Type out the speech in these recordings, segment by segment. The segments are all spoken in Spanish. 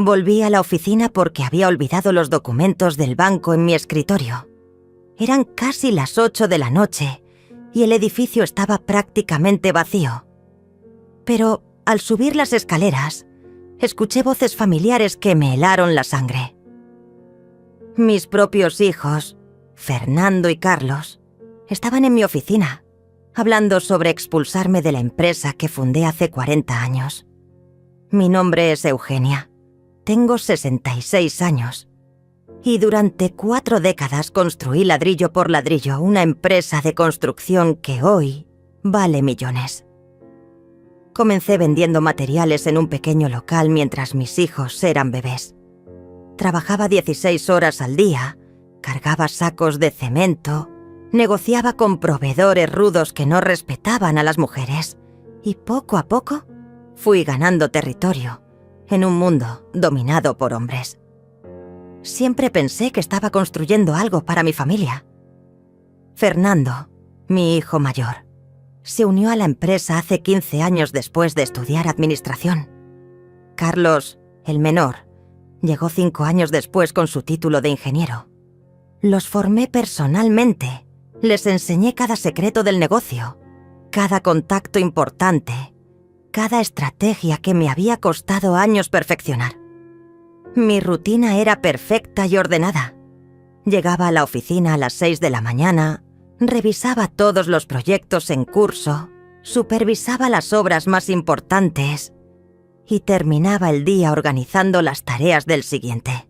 Volví a la oficina porque había olvidado los documentos del banco en mi escritorio. Eran casi las 8 de la noche y el edificio estaba prácticamente vacío. Pero al subir las escaleras, escuché voces familiares que me helaron la sangre. Mis propios hijos, Fernando y Carlos, estaban en mi oficina, hablando sobre expulsarme de la empresa que fundé hace 40 años. Mi nombre es Eugenia. Tengo 66 años. Y durante 4 décadas construí ladrillo por ladrillo una empresa de construcción que hoy vale millones. Comencé vendiendo materiales en un pequeño local mientras mis hijos eran bebés. Trabajaba 16 horas al día, cargaba sacos de cemento, negociaba con proveedores rudos que no respetaban a las mujeres y poco a poco fui ganando territorio en un mundo dominado por hombres. Siempre pensé que estaba construyendo algo para mi familia. Fernando, mi hijo mayor, se unió a la empresa hace 15 años después de estudiar administración. Carlos, el menor, llegó 5 años después con su título de ingeniero. Los formé personalmente, les enseñé cada secreto del negocio, cada contacto importante, cada estrategia que me había costado años perfeccionar. Mi rutina era perfecta y ordenada. Llegaba a la oficina a las 6 de la mañana, revisaba todos los proyectos en curso, supervisaba las obras más importantes y terminaba el día organizando las tareas del siguiente.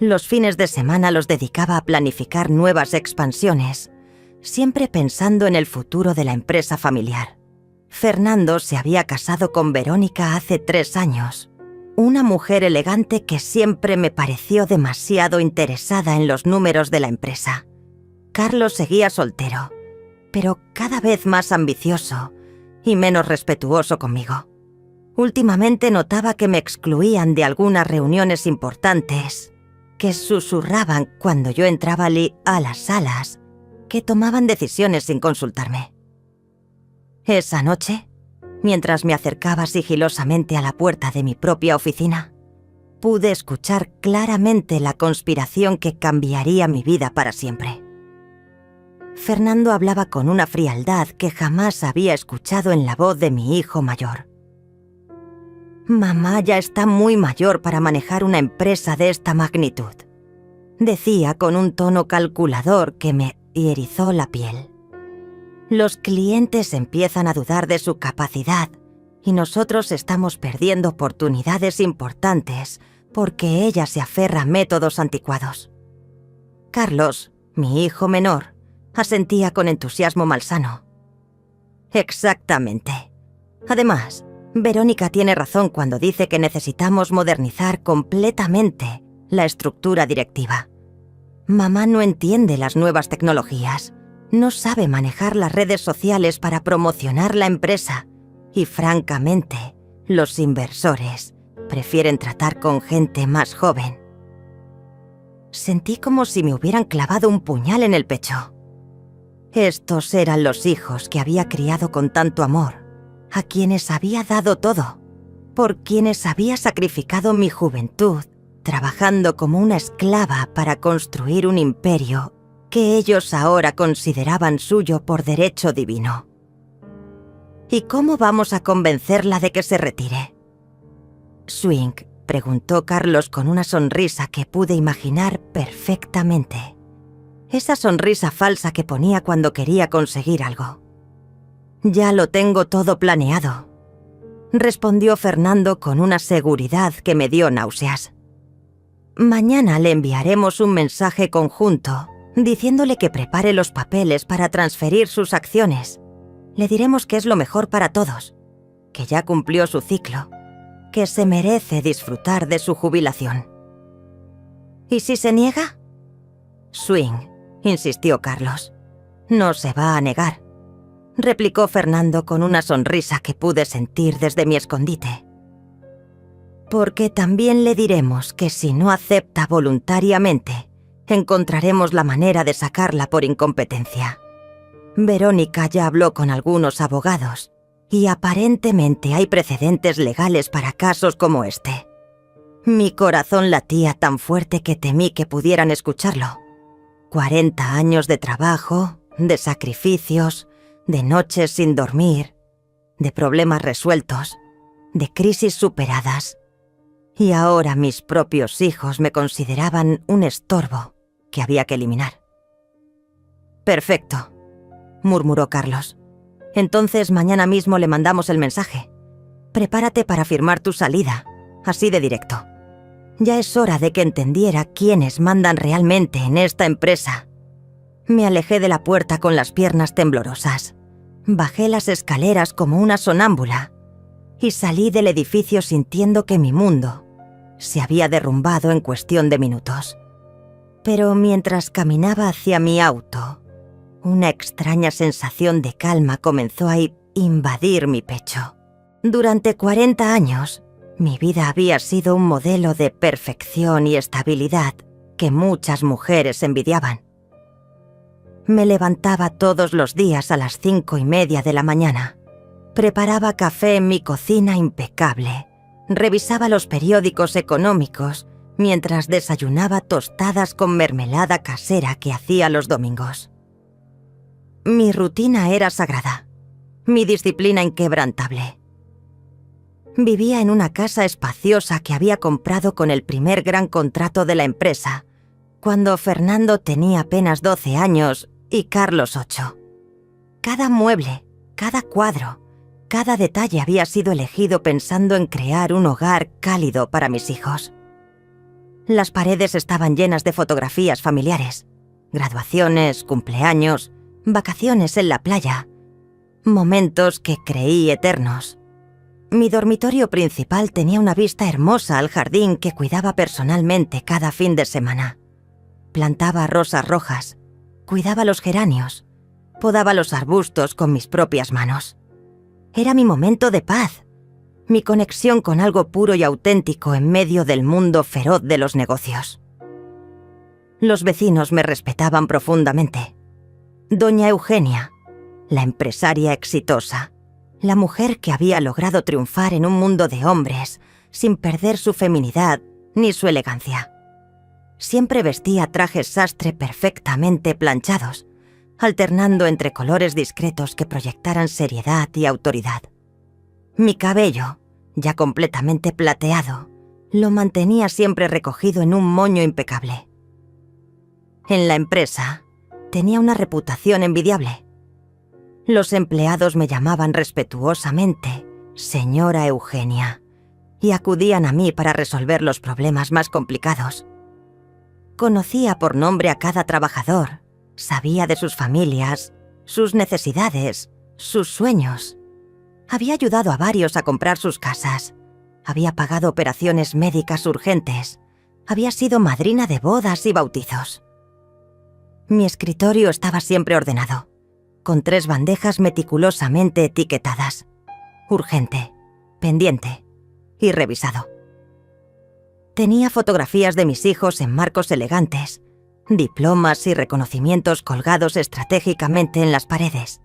Los fines de semana los dedicaba a planificar nuevas expansiones, siempre pensando en el futuro de la empresa familiar. Fernando se había casado con Verónica hace 3 años, una mujer elegante que siempre me pareció demasiado interesada en los números de la empresa. Carlos seguía soltero, pero cada vez más ambicioso y menos respetuoso conmigo. Últimamente notaba que me excluían de algunas reuniones importantes, que susurraban cuando yo entraba a las salas, que tomaban decisiones sin consultarme. Esa noche, mientras me acercaba sigilosamente a la puerta de mi propia oficina, pude escuchar claramente la conspiración que cambiaría mi vida para siempre. Fernando hablaba con una frialdad que jamás había escuchado en la voz de mi hijo mayor. «Mamá ya está muy mayor para manejar una empresa de esta magnitud», decía con un tono calculador que me erizó la piel. «Los clientes empiezan a dudar de su capacidad y nosotros estamos perdiendo oportunidades importantes porque ella se aferra a métodos anticuados». Carlos, mi hijo menor, asentía con entusiasmo malsano. «Exactamente. Además, Verónica tiene razón cuando dice que necesitamos modernizar completamente la estructura directiva. Mamá no entiende las nuevas tecnologías, no sabe manejar las redes sociales para promocionar la empresa y, francamente, los inversores prefieren tratar con gente más joven». Sentí como si me hubieran clavado un puñal en el pecho. Estos eran los hijos que había criado con tanto amor, a quienes había dado todo, por quienes había sacrificado mi juventud, trabajando como una esclava para construir un imperio que ellos ahora consideraban suyo por derecho divino. ¿Y cómo vamos a convencerla de que se retire? «Swing», preguntó Carlos con una sonrisa que pude imaginar perfectamente. Esa sonrisa falsa que ponía cuando quería conseguir algo. «Ya lo tengo todo planeado», respondió Fernando con una seguridad que me dio náuseas. «Mañana le enviaremos un mensaje conjunto diciéndole que prepare los papeles para transferir sus acciones. Le diremos que es lo mejor para todos, que ya cumplió su ciclo, que se merece disfrutar de su jubilación». «¿Y si se niega?» «Swing», insistió Carlos. «No se va a negar», replicó Fernando con una sonrisa que pude sentir desde mi escondite. «Porque también le diremos que si no acepta voluntariamente, encontraremos la manera de sacarla por incompetencia. Verónica ya habló con algunos abogados y aparentemente hay precedentes legales para casos como este. Mi corazón latía tan fuerte que temí que pudieran escucharlo. 40 años de trabajo, de sacrificios, de noches sin dormir, de problemas resueltos, de crisis superadas. Y ahora mis propios hijos me consideraban un estorbo que había que eliminar. «Perfecto», murmuró Carlos. «Entonces mañana mismo le mandamos el mensaje. Prepárate para firmar tu salida, así de directo. Ya es hora de que entendiera quiénes mandan realmente en esta empresa». Me alejé de la puerta con las piernas temblorosas. Bajé las escaleras como una sonámbula y salí del edificio sintiendo que mi mundo se había derrumbado en cuestión de minutos. Pero mientras caminaba hacia mi auto, una extraña sensación de calma comenzó a invadir mi pecho. Durante 40 años, mi vida había sido un modelo de perfección y estabilidad que muchas mujeres envidiaban. Me levantaba todos los días a las 5:30 de la mañana. Preparaba café en mi cocina impecable. Revisaba los periódicos económicos mientras desayunaba tostadas con mermelada casera que hacía los domingos. Mi rutina era sagrada, mi disciplina inquebrantable. Vivía en una casa espaciosa que había comprado con el primer gran contrato de la empresa, cuando Fernando tenía apenas 12 años y Carlos 8. Cada mueble, cada cuadro, cada detalle había sido elegido pensando en crear un hogar cálido para mis hijos. Las paredes estaban llenas de fotografías familiares, graduaciones, cumpleaños, vacaciones en la playa, momentos que creí eternos. Mi dormitorio principal tenía una vista hermosa al jardín que cuidaba personalmente cada fin de semana. Plantaba rosas rojas, cuidaba los geranios, podaba los arbustos con mis propias manos. Era mi momento de paz, mi conexión con algo puro y auténtico en medio del mundo feroz de los negocios. Los vecinos me respetaban profundamente. Doña Eugenia, la empresaria exitosa, la mujer que había logrado triunfar en un mundo de hombres sin perder su feminidad ni su elegancia. Siempre vestía trajes sastre perfectamente planchados, alternando entre colores discretos que proyectaran seriedad y autoridad. Mi cabello, ya completamente plateado, lo mantenía siempre recogido en un moño impecable. En la empresa tenía una reputación envidiable. Los empleados me llamaban respetuosamente «Señora Eugenia» y acudían a mí para resolver los problemas más complicados. Conocía por nombre a cada trabajador, sabía de sus familias, sus necesidades, sus sueños. Había ayudado a varios a comprar sus casas, había pagado operaciones médicas urgentes, había sido madrina de bodas y bautizos. Mi escritorio estaba siempre ordenado, con 3 bandejas meticulosamente etiquetadas: urgente, pendiente y revisado. Tenía fotografías de mis hijos en marcos elegantes, diplomas y reconocimientos colgados estratégicamente en las paredes,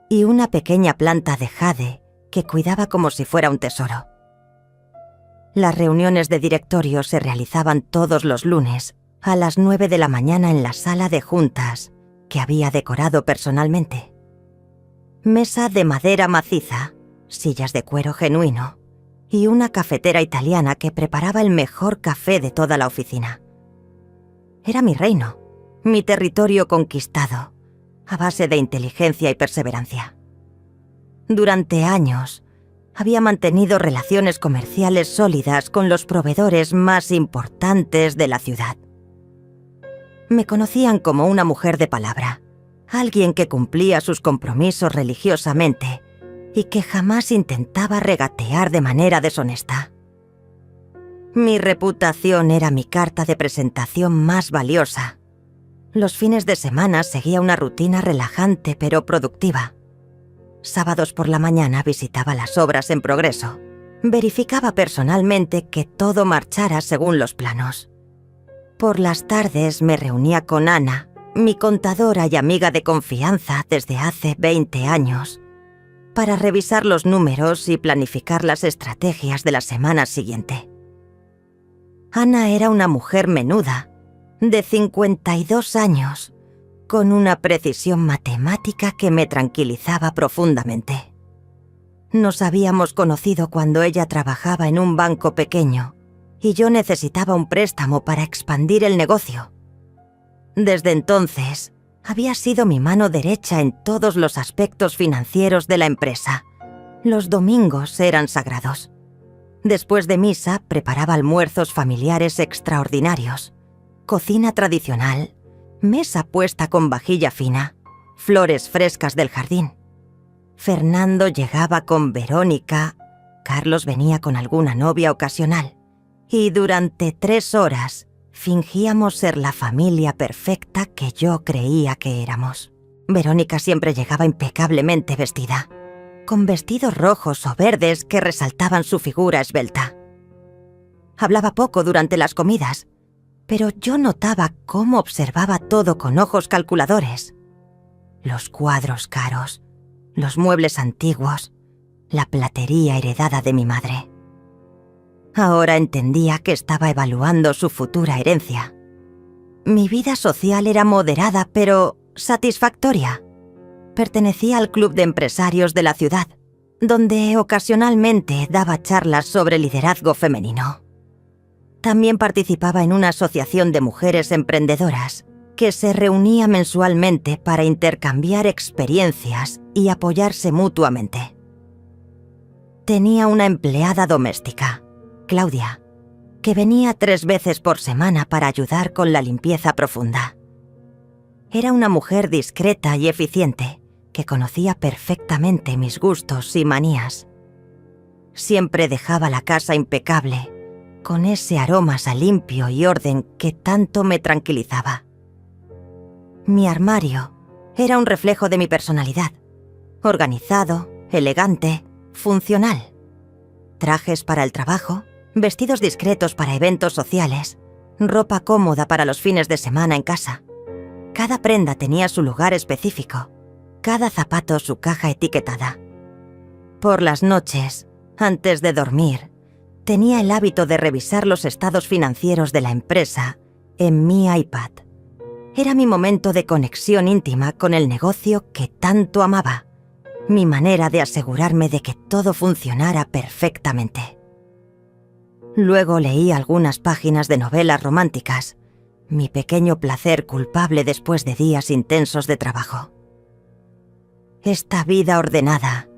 y una pequeña planta de jade que cuidaba como si fuera un tesoro. Las reuniones de directorio se realizaban todos los lunes a las 9 de la mañana en la sala de juntas que había decorado personalmente. Mesa de madera maciza, sillas de cuero genuino y una cafetera italiana que preparaba el mejor café de toda la oficina. Era mi reino, mi territorio conquistado, a base de inteligencia y perseverancia. Durante años, había mantenido relaciones comerciales sólidas con los proveedores más importantes de la ciudad. Me conocían como una mujer de palabra, alguien que cumplía sus compromisos religiosamente y que jamás intentaba regatear de manera deshonesta. Mi reputación era mi carta de presentación más valiosa. Los fines de semana seguía una rutina relajante pero productiva. Sábados por la mañana visitaba las obras en progreso. Verificaba personalmente que todo marchara según los planos. Por las tardes me reunía con Ana, mi contadora y amiga de confianza desde hace 20 años, para revisar los números y planificar las estrategias de la semana siguiente. Ana era una mujer menuda, de 52 años, con una precisión matemática que me tranquilizaba profundamente. Nos habíamos conocido cuando ella trabajaba en un banco pequeño y yo necesitaba un préstamo para expandir el negocio. Desde entonces, había sido mi mano derecha en todos los aspectos financieros de la empresa. Los domingos eran sagrados. Después de misa, preparaba almuerzos familiares extraordinarios, cocina tradicional, mesa puesta con vajilla fina, flores frescas del jardín. Fernando llegaba con Verónica, Carlos venía con alguna novia ocasional, y durante 3 horas fingíamos ser la familia perfecta que yo creía que éramos. Verónica siempre llegaba impecablemente vestida, con vestidos rojos o verdes que resaltaban su figura esbelta. Hablaba poco durante las comidas, pero yo notaba cómo observaba todo con ojos calculadores. Los cuadros caros, los muebles antiguos, la platería heredada de mi madre. Ahora entendía que estaba evaluando su futura herencia. Mi vida social era moderada, pero satisfactoria. Pertenecía al club de empresarios de la ciudad, donde ocasionalmente daba charlas sobre liderazgo femenino. También participaba en una asociación de mujeres emprendedoras que se reunía mensualmente para intercambiar experiencias y apoyarse mutuamente. Tenía una empleada doméstica, Claudia, que venía 3 veces por semana para ayudar con la limpieza profunda. Era una mujer discreta y eficiente, que conocía perfectamente mis gustos y manías. Siempre dejaba la casa impecable, con ese aroma a limpio y orden que tanto me tranquilizaba. Mi armario era un reflejo de mi personalidad, organizado, elegante, funcional. Trajes para el trabajo, vestidos discretos para eventos sociales, ropa cómoda para los fines de semana en casa. Cada prenda tenía su lugar específico, cada zapato su caja etiquetada. Por las noches, antes de dormir, tenía el hábito de revisar los estados financieros de la empresa en mi iPad. Era mi momento de conexión íntima con el negocio que tanto amaba, mi manera de asegurarme de que todo funcionara perfectamente. Luego leí algunas páginas de novelas románticas, mi pequeño placer culpable después de días intensos de trabajo. Esta vida ordenada,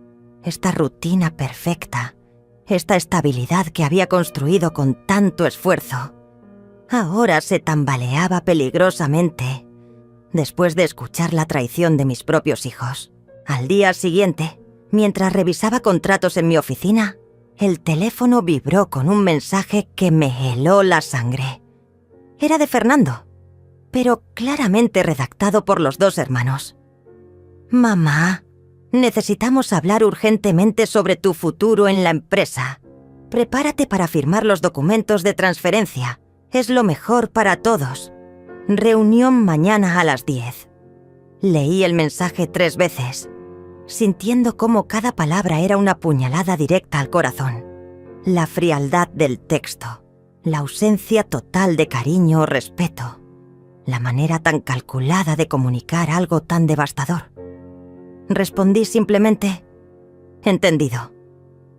esta rutina perfecta, esta estabilidad que había construido con tanto esfuerzo, ahora se tambaleaba peligrosamente después de escuchar la traición de mis propios hijos. Al día siguiente, mientras revisaba contratos en mi oficina, el teléfono vibró con un mensaje que me heló la sangre. Era de Fernando, pero claramente redactado por los 2 hermanos. «Mamá, necesitamos hablar urgentemente sobre tu futuro en la empresa. Prepárate para firmar los documentos de transferencia. Es lo mejor para todos. Reunión mañana a las 10». Leí el mensaje 3 veces, sintiendo cómo cada palabra era una puñalada directa al corazón. La frialdad del texto, la ausencia total de cariño o respeto, la manera tan calculada de comunicar algo tan devastador. Respondí simplemente, «Entendido».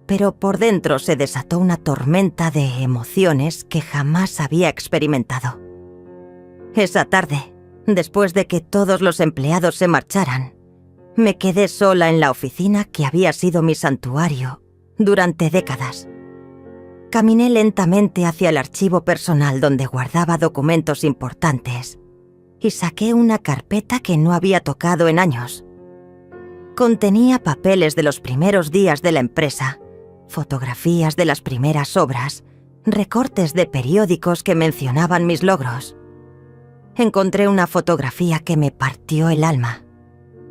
Pero por dentro se desató una tormenta de emociones que jamás había experimentado. Esa tarde, después de que todos los empleados se marcharan, me quedé sola en la oficina que había sido mi santuario durante décadas. Caminé lentamente hacia el archivo personal donde guardaba documentos importantes y saqué una carpeta que no había tocado en años. Contenía papeles de los primeros días de la empresa, fotografías de las primeras obras, recortes de periódicos que mencionaban mis logros. Encontré una fotografía que me partió el alma.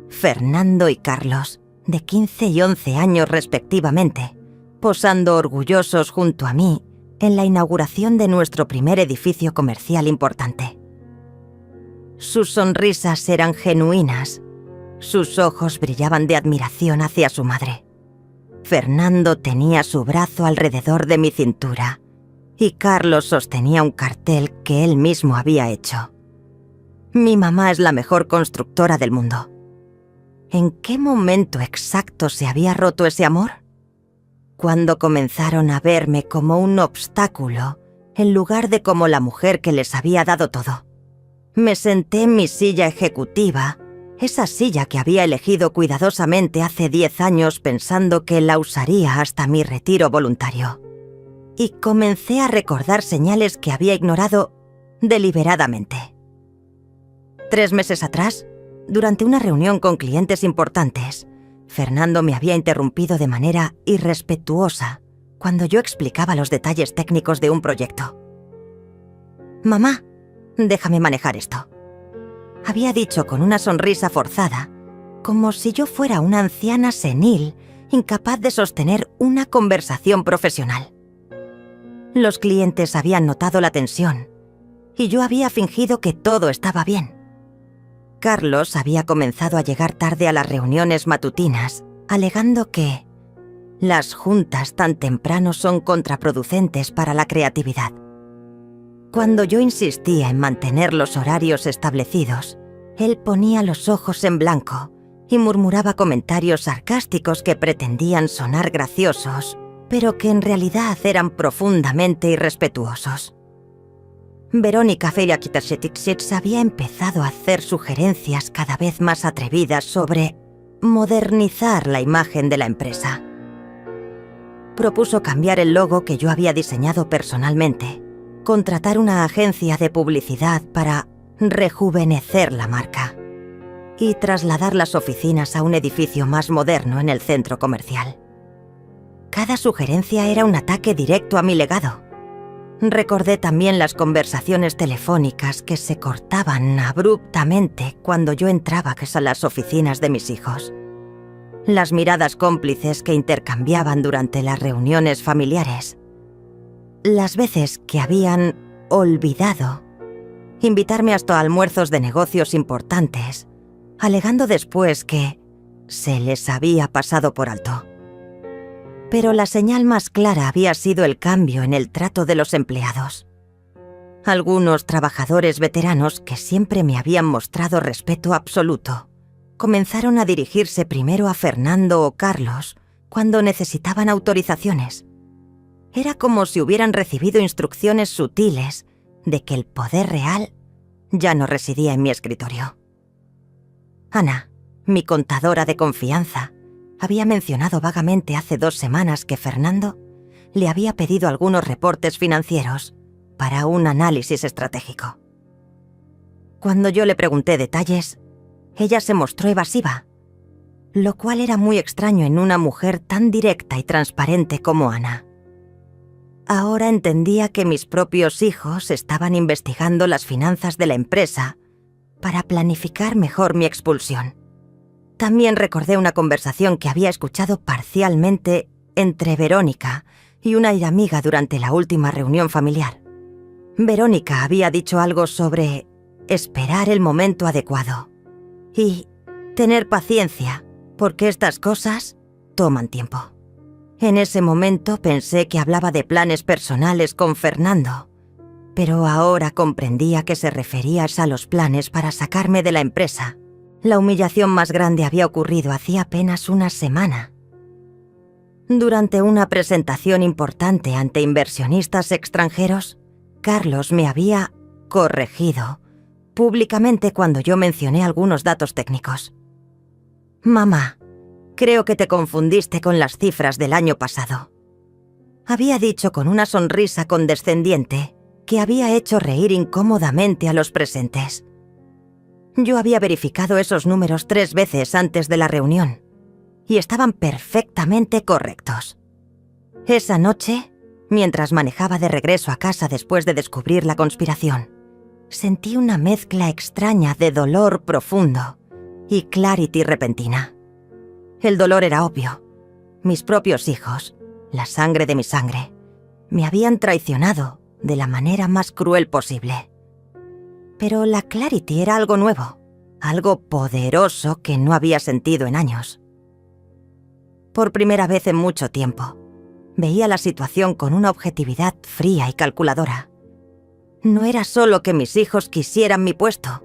Fernando y Carlos, de 15 y 11 años respectivamente, posando orgullosos junto a mí en la inauguración de nuestro primer edificio comercial importante. Sus sonrisas eran genuinas, sus ojos brillaban de admiración hacia su madre. Fernando tenía su brazo alrededor de mi cintura y Carlos sostenía un cartel que él mismo había hecho. Mi mamá es la mejor constructora del mundo. ¿En qué momento exacto se había roto ese amor? Cuando comenzaron a verme como un obstáculo, en lugar de como la mujer que les había dado todo. Me senté en mi silla ejecutiva, esa silla que había elegido cuidadosamente hace 10 años pensando que la usaría hasta mi retiro voluntario. Y comencé a recordar señales que había ignorado deliberadamente. 3 meses atrás, durante una reunión con clientes importantes, Fernando me había interrumpido de manera irrespetuosa cuando yo explicaba los detalles técnicos de un proyecto. «Mamá, déjame manejar esto», había dicho con una sonrisa forzada, como si yo fuera una anciana senil, incapaz de sostener una conversación profesional. Los clientes habían notado la tensión, y yo había fingido que todo estaba bien. Carlos había comenzado a llegar tarde a las reuniones matutinas, alegando que las juntas tan temprano son contraproducentes para la creatividad. Cuando yo insistía en mantener los horarios establecidos, él ponía los ojos en blanco y murmuraba comentarios sarcásticos que pretendían sonar graciosos, pero que en realidad eran profundamente irrespetuosos. Verónica Feria-Kitashetixets había empezado a hacer sugerencias cada vez más atrevidas sobre modernizar la imagen de la empresa. Propuso cambiar el logo que yo había diseñado personalmente, contratar una agencia de publicidad para rejuvenecer la marca y trasladar las oficinas a un edificio más moderno en el centro comercial. Cada sugerencia era un ataque directo a mi legado. Recordé también las conversaciones telefónicas que se cortaban abruptamente cuando yo entraba a las oficinas de mis hijos. Las miradas cómplices que intercambiaban durante las reuniones familiares. Las veces que habían olvidado invitarme hasta almuerzos de negocios importantes, alegando después que se les había pasado por alto. Pero la señal más clara había sido el cambio en el trato de los empleados. Algunos trabajadores veteranos que siempre me habían mostrado respeto absoluto comenzaron a dirigirse primero a Fernando o Carlos cuando necesitaban autorizaciones. Era como si hubieran recibido instrucciones sutiles de que el poder real ya no residía en mi escritorio. Ana, mi contadora de confianza, había mencionado vagamente hace 2 semanas que Fernando le había pedido algunos reportes financieros para un análisis estratégico. Cuando yo le pregunté detalles, ella se mostró evasiva, lo cual era muy extraño en una mujer tan directa y transparente como Ana. Ahora entendía que mis propios hijos estaban investigando las finanzas de la empresa para planificar mejor mi expulsión. También recordé una conversación que había escuchado parcialmente entre Verónica y una amiga durante la última reunión familiar. Verónica había dicho algo sobre esperar el momento adecuado y tener paciencia, porque estas cosas toman tiempo. En ese momento pensé que hablaba de planes personales con Fernando, pero ahora comprendía que se refería a los planes para sacarme de la empresa. La humillación más grande había ocurrido hacía apenas una semana. Durante una presentación importante ante inversionistas extranjeros, Carlos me había corregido públicamente cuando yo mencioné algunos datos técnicos. «Mamá, creo que te confundiste con las cifras del año pasado», había dicho con una sonrisa condescendiente que había hecho reír incómodamente a los presentes. Yo había verificado esos números 3 veces antes de la reunión y estaban perfectamente correctos. Esa noche, mientras manejaba de regreso a casa después de descubrir la conspiración, sentí una mezcla extraña de dolor profundo y clarity repentina. El dolor era obvio. Mis propios hijos, la sangre de mi sangre, me habían traicionado de la manera más cruel posible. Pero la clarity era algo nuevo, algo poderoso que no había sentido en años. Por primera vez en mucho tiempo, Veía la situación con una objetividad fría y calculadora. No era solo que mis hijos quisieran mi puesto,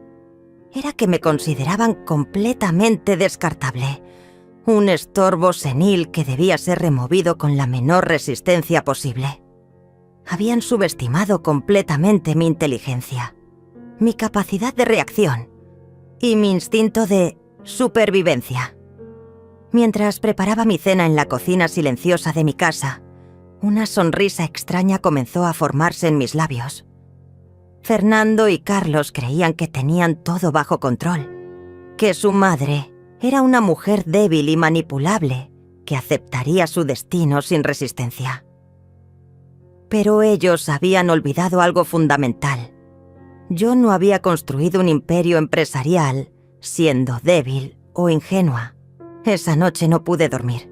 era que me consideraban completamente descartable, un estorbo senil que debía ser removido con la menor resistencia posible. Habían subestimado completamente mi inteligencia, mi capacidad de reacción y mi instinto de supervivencia. Mientras preparaba mi cena en la cocina silenciosa de mi casa, una sonrisa extraña comenzó a formarse en mis labios. Fernando y Carlos creían que tenían todo bajo control, que su madre era una mujer débil y manipulable que aceptaría su destino sin resistencia. Pero ellos habían olvidado algo fundamental. Yo no había construido un imperio empresarial siendo débil o ingenua. Esa noche no pude dormir.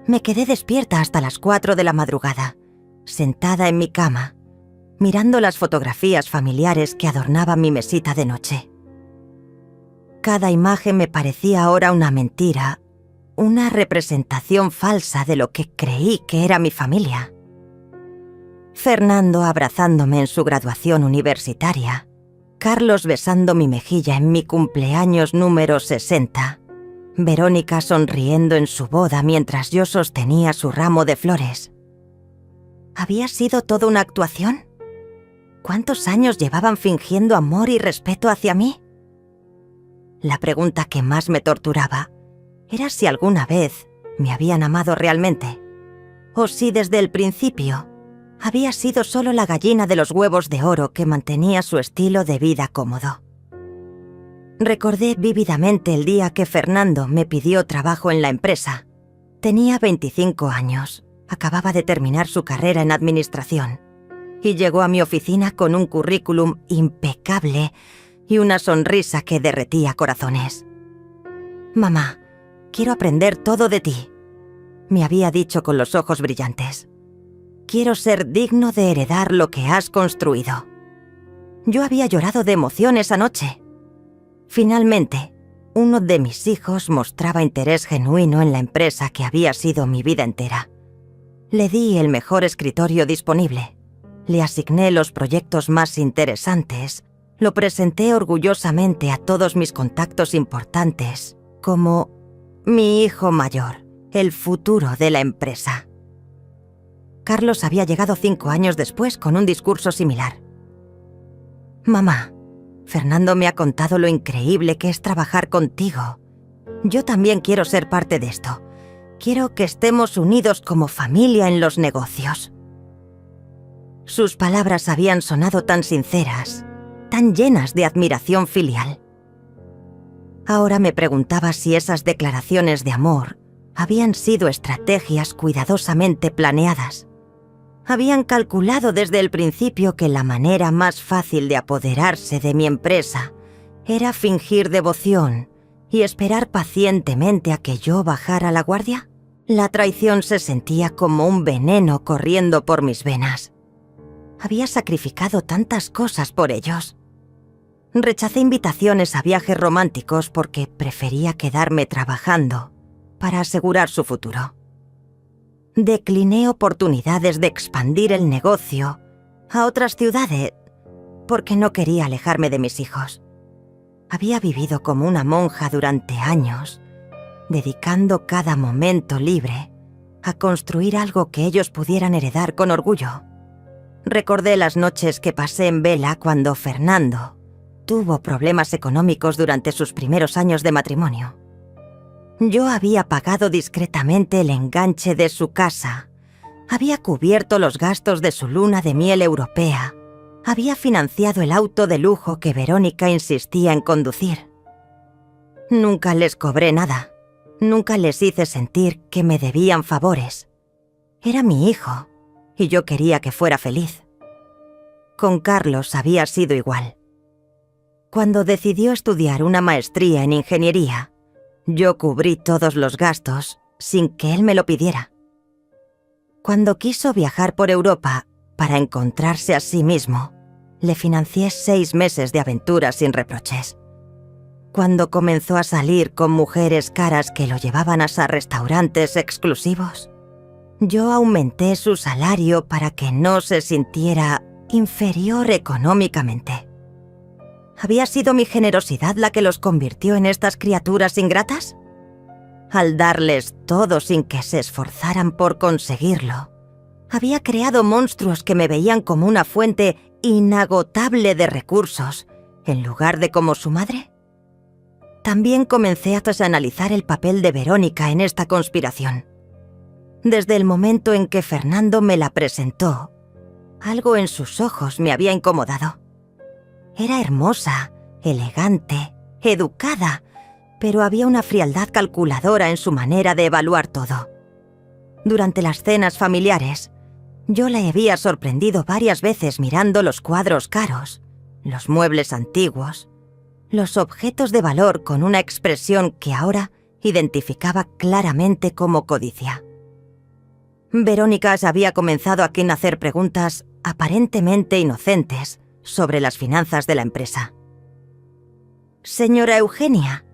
Me quedé despierta hasta las 4 de la madrugada, sentada en mi cama, mirando las fotografías familiares que adornaban mi mesita de noche. Cada imagen me parecía ahora una mentira, una representación falsa de lo que creí que era mi familia. Fernando abrazándome en su graduación universitaria, Carlos besando mi mejilla en mi cumpleaños número 60, Verónica sonriendo en su boda mientras yo sostenía su ramo de flores. ¿Había sido toda una actuación? ¿Cuántos años llevaban fingiendo amor y respeto hacia mí? La pregunta que más me torturaba era si alguna vez me habían amado realmente, o si desde el principio había sido solo la gallina de los huevos de oro que mantenía su estilo de vida cómodo. Recordé vívidamente el día que Fernando me pidió trabajo en la empresa. Tenía 25 años, acababa de terminar su carrera en administración, y llegó a mi oficina con un currículum impecable y una sonrisa que derretía corazones. «Mamá, quiero aprender todo de ti», me había dicho con los ojos brillantes. «Quiero ser digno de heredar lo que has construido». Yo había llorado de emoción esa noche. Finalmente, uno de mis hijos mostraba interés genuino en la empresa que había sido mi vida entera. Le di el mejor escritorio disponible. Le asigné los proyectos más interesantes. Lo presenté orgullosamente a todos mis contactos importantes como mi hijo mayor, el futuro de la empresa. Carlos había llegado 5 años después con un discurso similar. «Mamá, Fernando me ha contado lo increíble que es trabajar contigo. Yo también quiero ser parte de esto. Quiero que estemos unidos como familia en los negocios». Sus palabras habían sonado tan sinceras, tan llenas de admiración filial. Ahora me preguntaba si esas declaraciones de amor habían sido estrategias cuidadosamente planeadas. Habían calculado desde el principio que la manera más fácil de apoderarse de mi empresa era fingir devoción y esperar pacientemente a que yo bajara la guardia. La traición se sentía como un veneno corriendo por mis venas. Había sacrificado tantas cosas por ellos. Rechacé invitaciones a viajes románticos porque prefería quedarme trabajando para asegurar su futuro. Decliné oportunidades de expandir el negocio a otras ciudades porque no quería alejarme de mis hijos. Había vivido como una monja durante años, dedicando cada momento libre a construir algo que ellos pudieran heredar con orgullo. Recordé las noches que pasé en vela cuando Fernando tuvo problemas económicos durante sus primeros años de matrimonio. Yo había pagado discretamente el enganche de su casa, había cubierto los gastos de su luna de miel europea, había financiado el auto de lujo que Verónica insistía en conducir. Nunca les cobré nada, nunca les hice sentir que me debían favores. Era mi hijo y yo quería que fuera feliz. Con Carlos había sido igual. Cuando decidió estudiar una maestría en ingeniería, yo cubrí todos los gastos sin que él me lo pidiera. Cuando quiso viajar por Europa para encontrarse a sí mismo, le financié 6 meses de aventuras sin reproches. Cuando comenzó a salir con mujeres caras que lo llevaban a restaurantes exclusivos, Yo aumenté su salario para que no se sintiera inferior económicamente. ¿Había sido mi generosidad la que los convirtió en estas criaturas ingratas? Al darles todo sin que se esforzaran por conseguirlo, había creado monstruos que me veían como una fuente inagotable de recursos, en lugar de como su madre. También comencé a analizar el papel de Verónica en esta conspiración. Desde el momento en que Fernando me la presentó, algo en sus ojos me había incomodado. Era hermosa, elegante, educada, pero había una frialdad calculadora en su manera de evaluar todo. Durante las cenas familiares, yo la había sorprendido varias veces mirando los cuadros caros, los muebles antiguos, los objetos de valor con una expresión que ahora identificaba claramente como codicia. Verónica había comenzado a hacer preguntas aparentemente inocentes sobre las finanzas de la empresa. Señora Eugenia,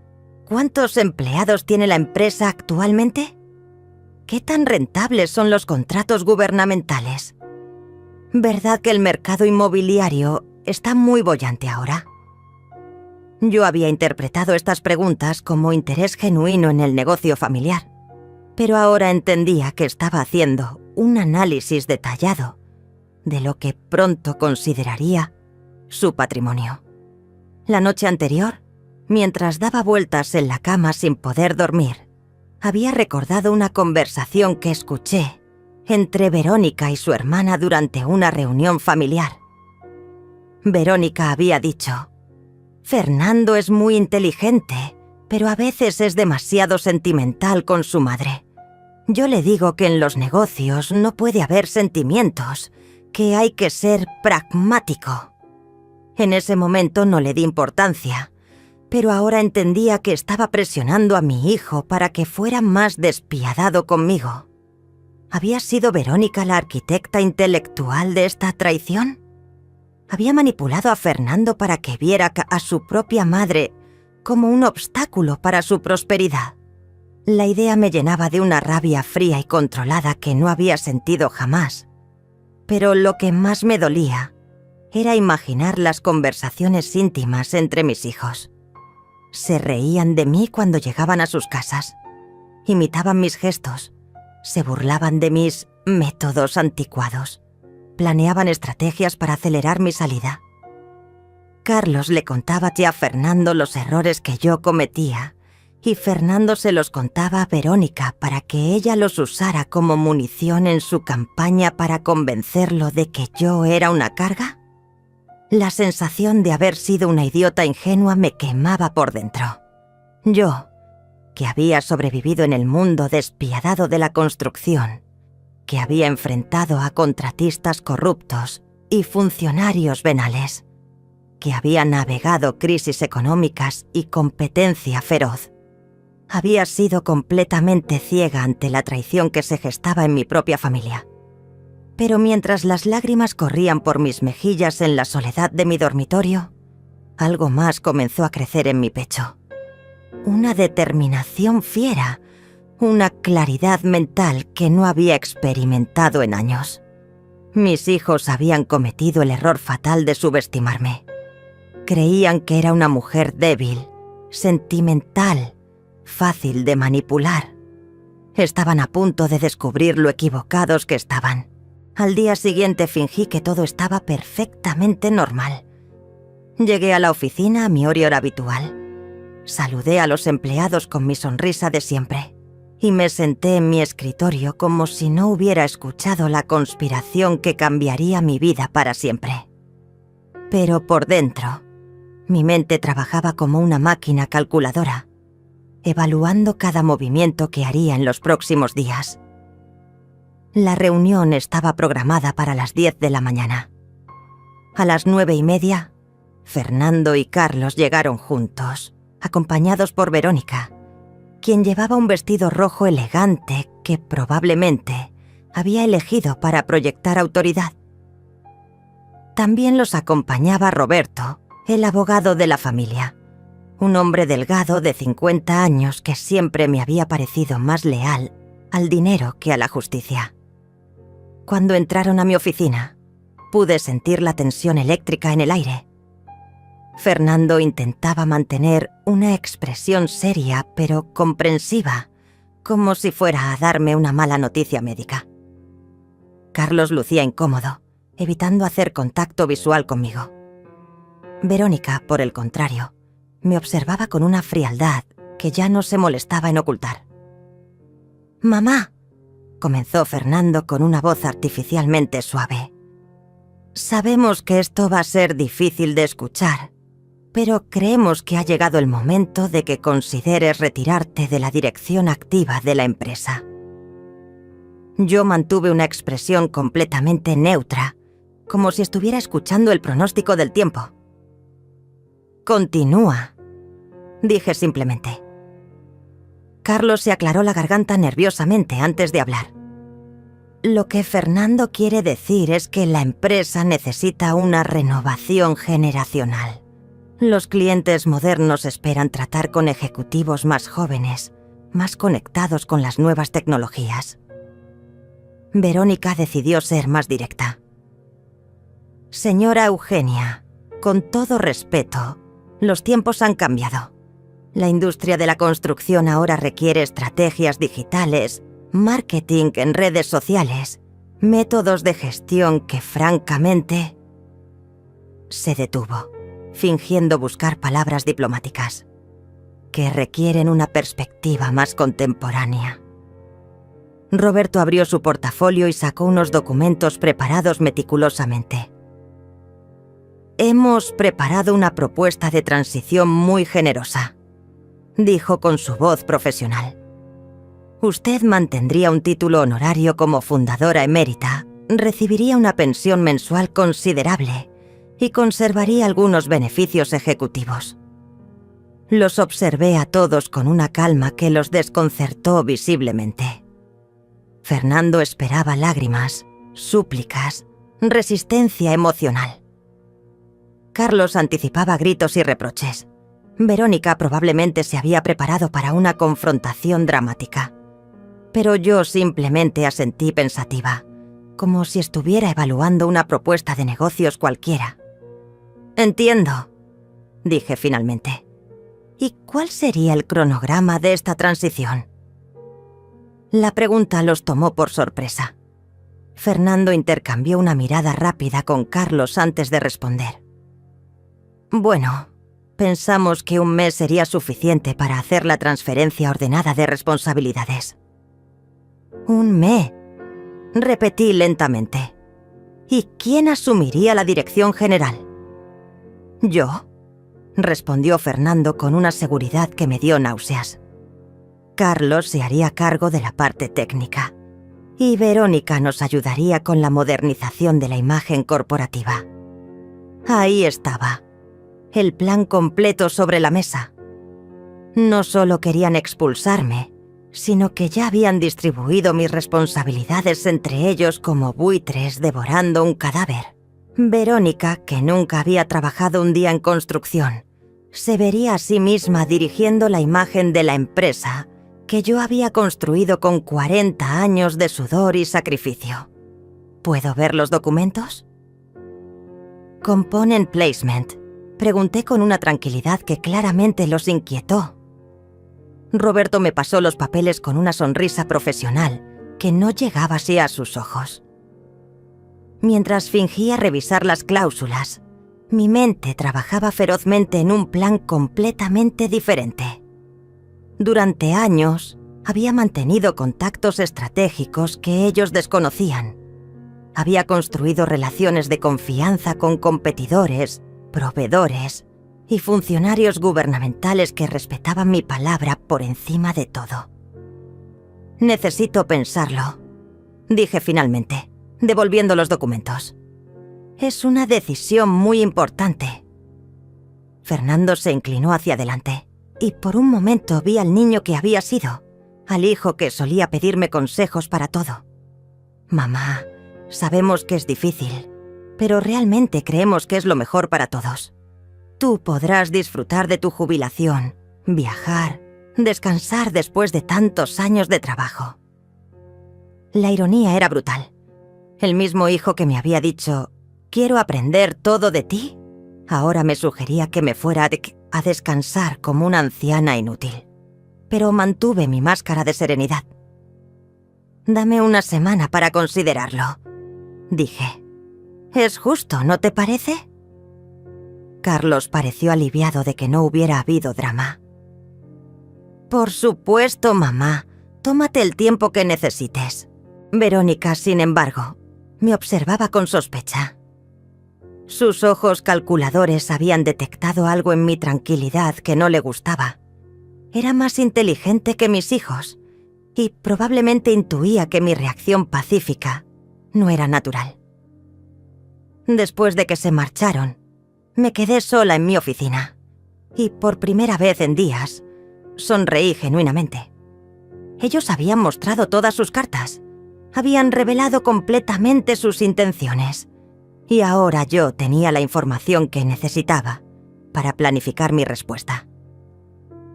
¿cuántos empleados tiene la empresa actualmente? ¿Qué tan rentables son los contratos gubernamentales? ¿Verdad que el mercado inmobiliario está muy boyante ahora? Yo había interpretado estas preguntas como interés genuino en el negocio familiar, pero ahora entendía que estaba haciendo un análisis detallado de lo que pronto consideraría su patrimonio. La noche anterior, mientras daba vueltas en la cama sin poder dormir, había recordado una conversación que escuché entre Verónica y su hermana durante una reunión familiar. Verónica había dicho: Fernando es muy inteligente, pero a veces es demasiado sentimental con su madre. Yo le digo que en los negocios no puede haber sentimientos, que hay que ser pragmático. En ese momento no le di importancia, pero ahora entendía que estaba presionando a mi hijo para que fuera más despiadado conmigo. ¿Había sido Verónica la arquitecta intelectual de esta traición? ¿Había manipulado a Fernando para que viera a su propia madre como un obstáculo para su prosperidad? La idea me llenaba de una rabia fría y controlada que no había sentido jamás. Pero lo que más me dolía era imaginar las conversaciones íntimas entre mis hijos. Se reían de mí cuando llegaban a sus casas, imitaban mis gestos, se burlaban de mis métodos anticuados, planeaban estrategias para acelerar mi salida. Carlos le contaba a Fernando los errores que yo cometía, y Fernando se los contaba a Verónica para que ella los usara como munición en su campaña para convencerlo de que yo era una carga. La sensación de haber sido una idiota ingenua me quemaba por dentro. Yo, que había sobrevivido en el mundo despiadado de la construcción, que había enfrentado a contratistas corruptos y funcionarios venales, que había navegado crisis económicas y competencia feroz, había sido completamente ciega ante la traición que se gestaba en mi propia familia. Pero mientras las lágrimas corrían por mis mejillas en la soledad de mi dormitorio, algo más comenzó a crecer en mi pecho. Una determinación fiera, una claridad mental que no había experimentado en años. Mis hijos habían cometido el error fatal de subestimarme. Creían que era una mujer débil, sentimental, fácil de manipular. Estaban a punto de descubrir lo equivocados que estaban. Al día siguiente fingí que todo estaba perfectamente normal. Llegué a la oficina a mi hora habitual. Saludé a los empleados con mi sonrisa de siempre y me senté en mi escritorio como si no hubiera escuchado la conspiración que cambiaría mi vida para siempre. Pero por dentro, mi mente trabajaba como una máquina calculadora, evaluando cada movimiento que haría en los próximos días. La reunión estaba programada para las 10 de la mañana. A las 9:30, Fernando y Carlos llegaron juntos, acompañados por Verónica, quien llevaba un vestido rojo elegante que probablemente había elegido para proyectar autoridad. También los acompañaba Roberto, el abogado de la familia, un hombre delgado de 50 años que siempre me había parecido más leal al dinero que a la justicia. Cuando entraron a mi oficina, pude sentir la tensión eléctrica en el aire. Fernando intentaba mantener una expresión seria pero comprensiva, como si fuera a darme una mala noticia médica. Carlos lucía incómodo, evitando hacer contacto visual conmigo. Verónica, por el contrario, me observaba con una frialdad que ya no se molestaba en ocultar. «Mamá», comenzó Fernando con una voz artificialmente suave. «Sabemos que esto va a ser difícil de escuchar, pero creemos que ha llegado el momento de que consideres retirarte de la dirección activa de la empresa». Yo mantuve una expresión completamente neutra, como si estuviera escuchando el pronóstico del tiempo. «Continúa», dije simplemente. Carlos se aclaró la garganta nerviosamente antes de hablar. «Lo que Fernando quiere decir es que la empresa necesita una renovación generacional. Los clientes modernos esperan tratar con ejecutivos más jóvenes, más conectados con las nuevas tecnologías». Verónica decidió ser más directa. «Señora Eugenia, con todo respeto, los tiempos han cambiado. La industria de la construcción ahora requiere estrategias digitales, marketing en redes sociales, métodos de gestión que francamente…» Se detuvo, fingiendo buscar palabras diplomáticas, «que requieren una perspectiva más contemporánea». Roberto abrió su portafolio y sacó unos documentos preparados meticulosamente. «Hemos preparado una propuesta de transición muy generosa», dijo con su voz profesional. «Usted mantendría un título honorario como fundadora emérita, recibiría una pensión mensual considerable y conservaría algunos beneficios ejecutivos». Los observé a todos con una calma que los desconcertó visiblemente. Fernando esperaba lágrimas, súplicas, resistencia emocional. Carlos anticipaba gritos y reproches. Verónica probablemente se había preparado para una confrontación dramática. Pero yo simplemente asentí pensativa, como si estuviera evaluando una propuesta de negocios cualquiera. «Entiendo», dije finalmente. «¿Y cuál sería el cronograma de esta transición?». La pregunta los tomó por sorpresa. Fernando intercambió una mirada rápida con Carlos antes de responder. «Bueno, pensamos que un mes sería suficiente para hacer la transferencia ordenada de responsabilidades». «¿Un mes?», repetí lentamente. «¿Y quién asumiría la dirección general?». «¿Yo?», respondió Fernando con una seguridad que me dio náuseas. Carlos se haría cargo de la parte técnica y Verónica nos ayudaría con la modernización de la imagen corporativa. Ahí estaba, el plan completo sobre la mesa. No solo querían expulsarme, sino que ya habían distribuido mis responsabilidades entre ellos como buitres devorando un cadáver. Verónica, que nunca había trabajado un día en construcción, se vería a sí misma dirigiendo la imagen de la empresa que yo había construido con 40 años de sudor y sacrificio. ¿Puedo ver los documentos? «Component placement», pregunté con una tranquilidad que claramente los inquietó. Roberto me pasó los papeles con una sonrisa profesional que no llegaba así a sus ojos. Mientras fingía revisar las cláusulas, mi mente trabajaba ferozmente en un plan completamente diferente. Durante años, había mantenido contactos estratégicos que ellos desconocían. Había construido relaciones de confianza con competidores, proveedores y funcionarios gubernamentales que respetaban mi palabra por encima de todo. «Necesito pensarlo», dije finalmente, devolviendo los documentos. «Es una decisión muy importante». Fernando se inclinó hacia adelante y por un momento vi al niño que había sido, al hijo que solía pedirme consejos para todo. «Mamá, sabemos que es difícil, pero realmente creemos que es lo mejor para todos. Tú podrás disfrutar de tu jubilación, viajar, descansar después de tantos años de trabajo». La ironía era brutal. El mismo hijo que me había dicho, quiero aprender todo de ti, ahora me sugería que me fuera a descansar como una anciana inútil. Pero mantuve mi máscara de serenidad. Dame una semana para considerarlo, dije. Es justo, ¿no te parece? Carlos pareció aliviado de que no hubiera habido drama. Por supuesto, mamá. Tómate el tiempo que necesites. Verónica, sin embargo, me observaba con sospecha. Sus ojos calculadores habían detectado algo en mi tranquilidad que no le gustaba. Era más inteligente que mis hijos y probablemente intuía que mi reacción pacífica no era natural. Después de que se marcharon, me quedé sola en mi oficina y por primera vez en días sonreí genuinamente. Ellos habían mostrado todas sus cartas, habían revelado completamente sus intenciones y ahora yo tenía la información que necesitaba para planificar mi respuesta.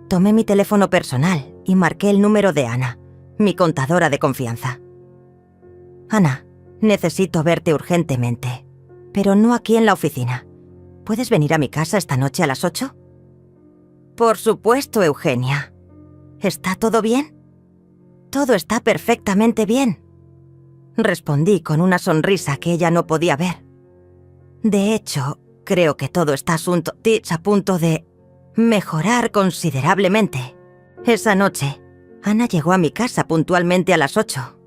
Tomé mi teléfono personal y marqué el número de Ana, mi contadora de confianza. Ana, necesito verte urgentemente, pero no aquí en la oficina. ¿Puedes venir a mi casa esta noche a las 8? Por supuesto, Eugenia. ¿Está todo bien? Todo está perfectamente bien, respondí con una sonrisa que ella no podía ver. De hecho, creo que todo está a punto de mejorar considerablemente. Esa noche, Ana llegó a mi casa puntualmente a las 8.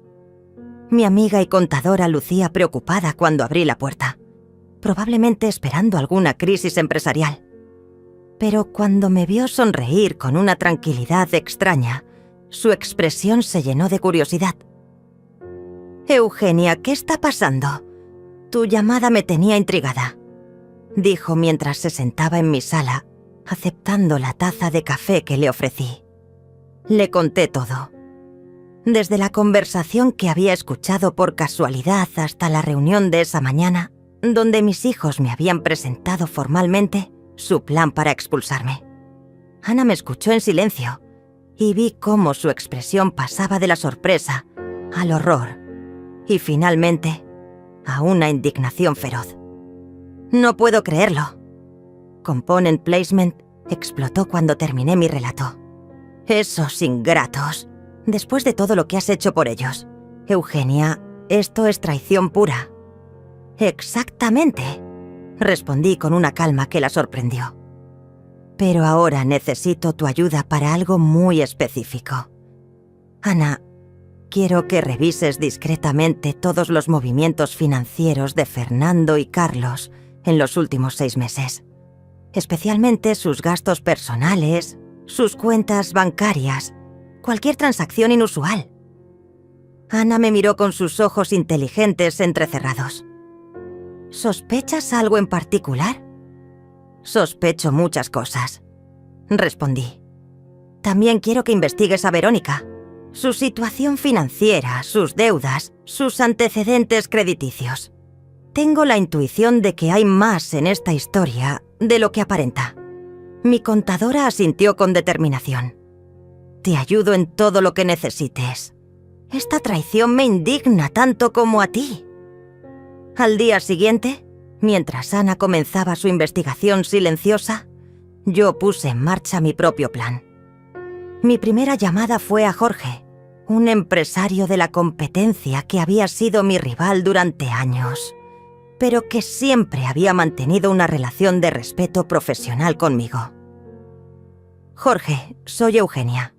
Mi amiga y contadora lucía preocupada cuando abrí la puerta, probablemente esperando alguna crisis empresarial. Pero cuando me vio sonreír con una tranquilidad extraña, su expresión se llenó de curiosidad. Eugenia, ¿qué está pasando? Tu llamada me tenía intrigada, dijo mientras se sentaba en mi sala, aceptando la taza de café que le ofrecí. Le conté todo. Desde la conversación que había escuchado por casualidad hasta la reunión de esa mañana, donde mis hijos me habían presentado formalmente su plan para expulsarme. Ana me escuchó en silencio y vi cómo su expresión pasaba de la sorpresa al horror y finalmente a una indignación feroz. No puedo creerlo. Component Placement explotó cuando terminé mi relato. Esos ingratos. Después de todo lo que has hecho por ellos. Eugenia, esto es traición pura. Exactamente, respondí con una calma que la sorprendió. Pero ahora necesito tu ayuda para algo muy específico. Ana, quiero que revises discretamente todos los movimientos financieros de Fernando y Carlos en los últimos 6 meses. Especialmente sus gastos personales, sus cuentas bancarias, cualquier transacción inusual. Ana me miró con sus ojos inteligentes entrecerrados. ¿Sospechas algo en particular? Sospecho muchas cosas, respondí. También quiero que investigues a Verónica, su situación financiera, sus deudas, sus antecedentes crediticios. Tengo la intuición de que hay más en esta historia de lo que aparenta. Mi contadora asintió con determinación. Te ayudo en todo lo que necesites. Esta traición me indigna tanto como a ti. Al día siguiente, mientras Ana comenzaba su investigación silenciosa, yo puse en marcha mi propio plan. Mi primera llamada fue a Jorge, un empresario de la competencia que había sido mi rival durante años, pero que siempre había mantenido una relación de respeto profesional conmigo. Jorge, soy Eugenia.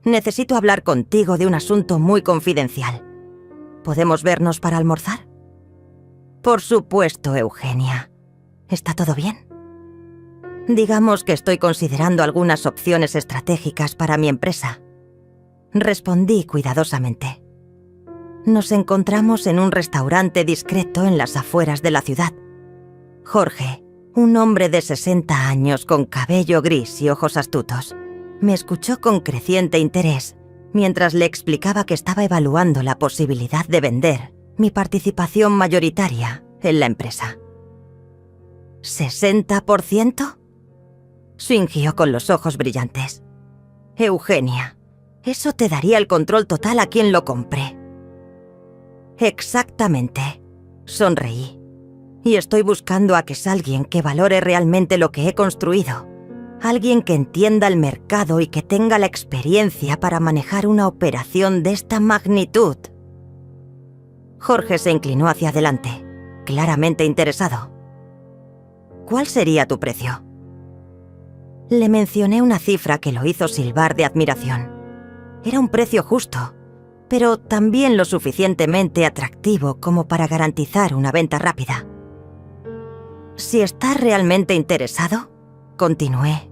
Necesito hablar contigo de un asunto muy confidencial. ¿Podemos vernos para almorzar? Por supuesto, Eugenia. ¿Está todo bien? Digamos que estoy considerando algunas opciones estratégicas para mi empresa. Respondí cuidadosamente. Nos encontramos en un restaurante discreto en las afueras de la ciudad. Jorge, un hombre de 60 años con cabello gris y ojos astutos, me escuchó con creciente interés mientras le explicaba que estaba evaluando la posibilidad de vender mi participación mayoritaria en la empresa. ¿60%? Fingió con los ojos brillantes. Eugenia, eso te daría el control total a quien lo compre. Exactamente. Sonreí. Y estoy buscando a alguien que valore realmente lo que he construido. Alguien que entienda el mercado y que tenga la experiencia para manejar una operación de esta magnitud. Jorge se inclinó hacia adelante, claramente interesado. ¿Cuál sería tu precio? Le mencioné una cifra que lo hizo silbar de admiración. Era un precio justo, pero también lo suficientemente atractivo como para garantizar una venta rápida. Si estás realmente interesado, continué,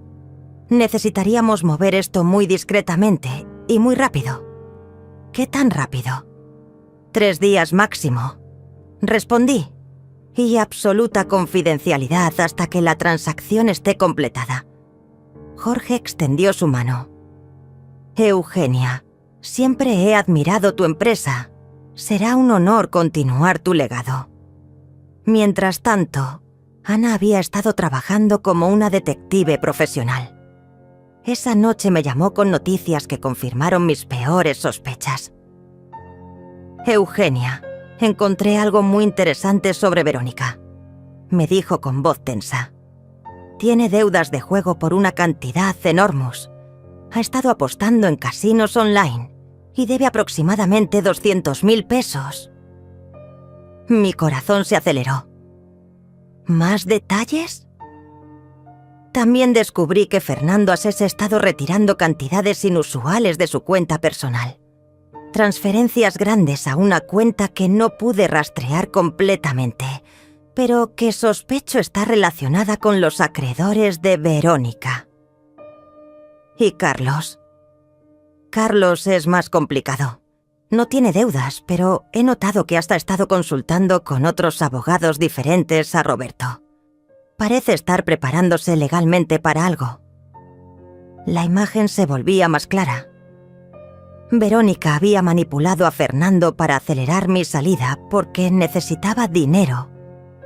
necesitaríamos mover esto muy discretamente y muy rápido. ¿Qué tan rápido? 3 días máximo. Respondí, y absoluta confidencialidad hasta que la transacción esté completada. Jorge extendió su mano. Eugenia, siempre he admirado tu empresa. Será un honor continuar tu legado. Mientras tanto, Ana había estado trabajando como una detective profesional. Esa noche me llamó con noticias que confirmaron mis peores sospechas. Eugenia, encontré algo muy interesante sobre Verónica, me dijo con voz tensa. Tiene deudas de juego por una cantidad enormous. Ha estado apostando en casinos online y debe aproximadamente 200.000 pesos. Mi corazón se aceleró. ¿Más detalles? También descubrí que Fernando Asés ha estado retirando cantidades inusuales de su cuenta personal. Transferencias grandes a una cuenta que no pude rastrear completamente, pero que sospecho está relacionada con los acreedores de Verónica. ¿Y Carlos? Carlos es más complicado. No tiene deudas, pero he notado que hasta ha estado consultando con otros abogados diferentes a Roberto. Parece estar preparándose legalmente para algo. La imagen se volvía más clara. Verónica había manipulado a Fernando para acelerar mi salida porque necesitaba dinero,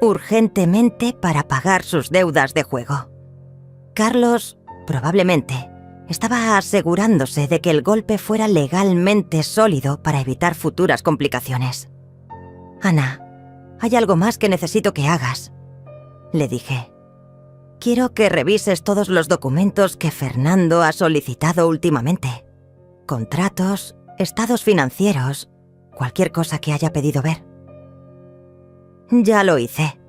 urgentemente, para pagar sus deudas de juego. Carlos, probablemente, estaba asegurándose de que el golpe fuera legalmente sólido para evitar futuras complicaciones. Ana, hay algo más que necesito que hagas, le dije. Quiero que revises todos los documentos que Fernando ha solicitado últimamente. Contratos, estados financieros, cualquier cosa que haya pedido ver. Ya lo hice,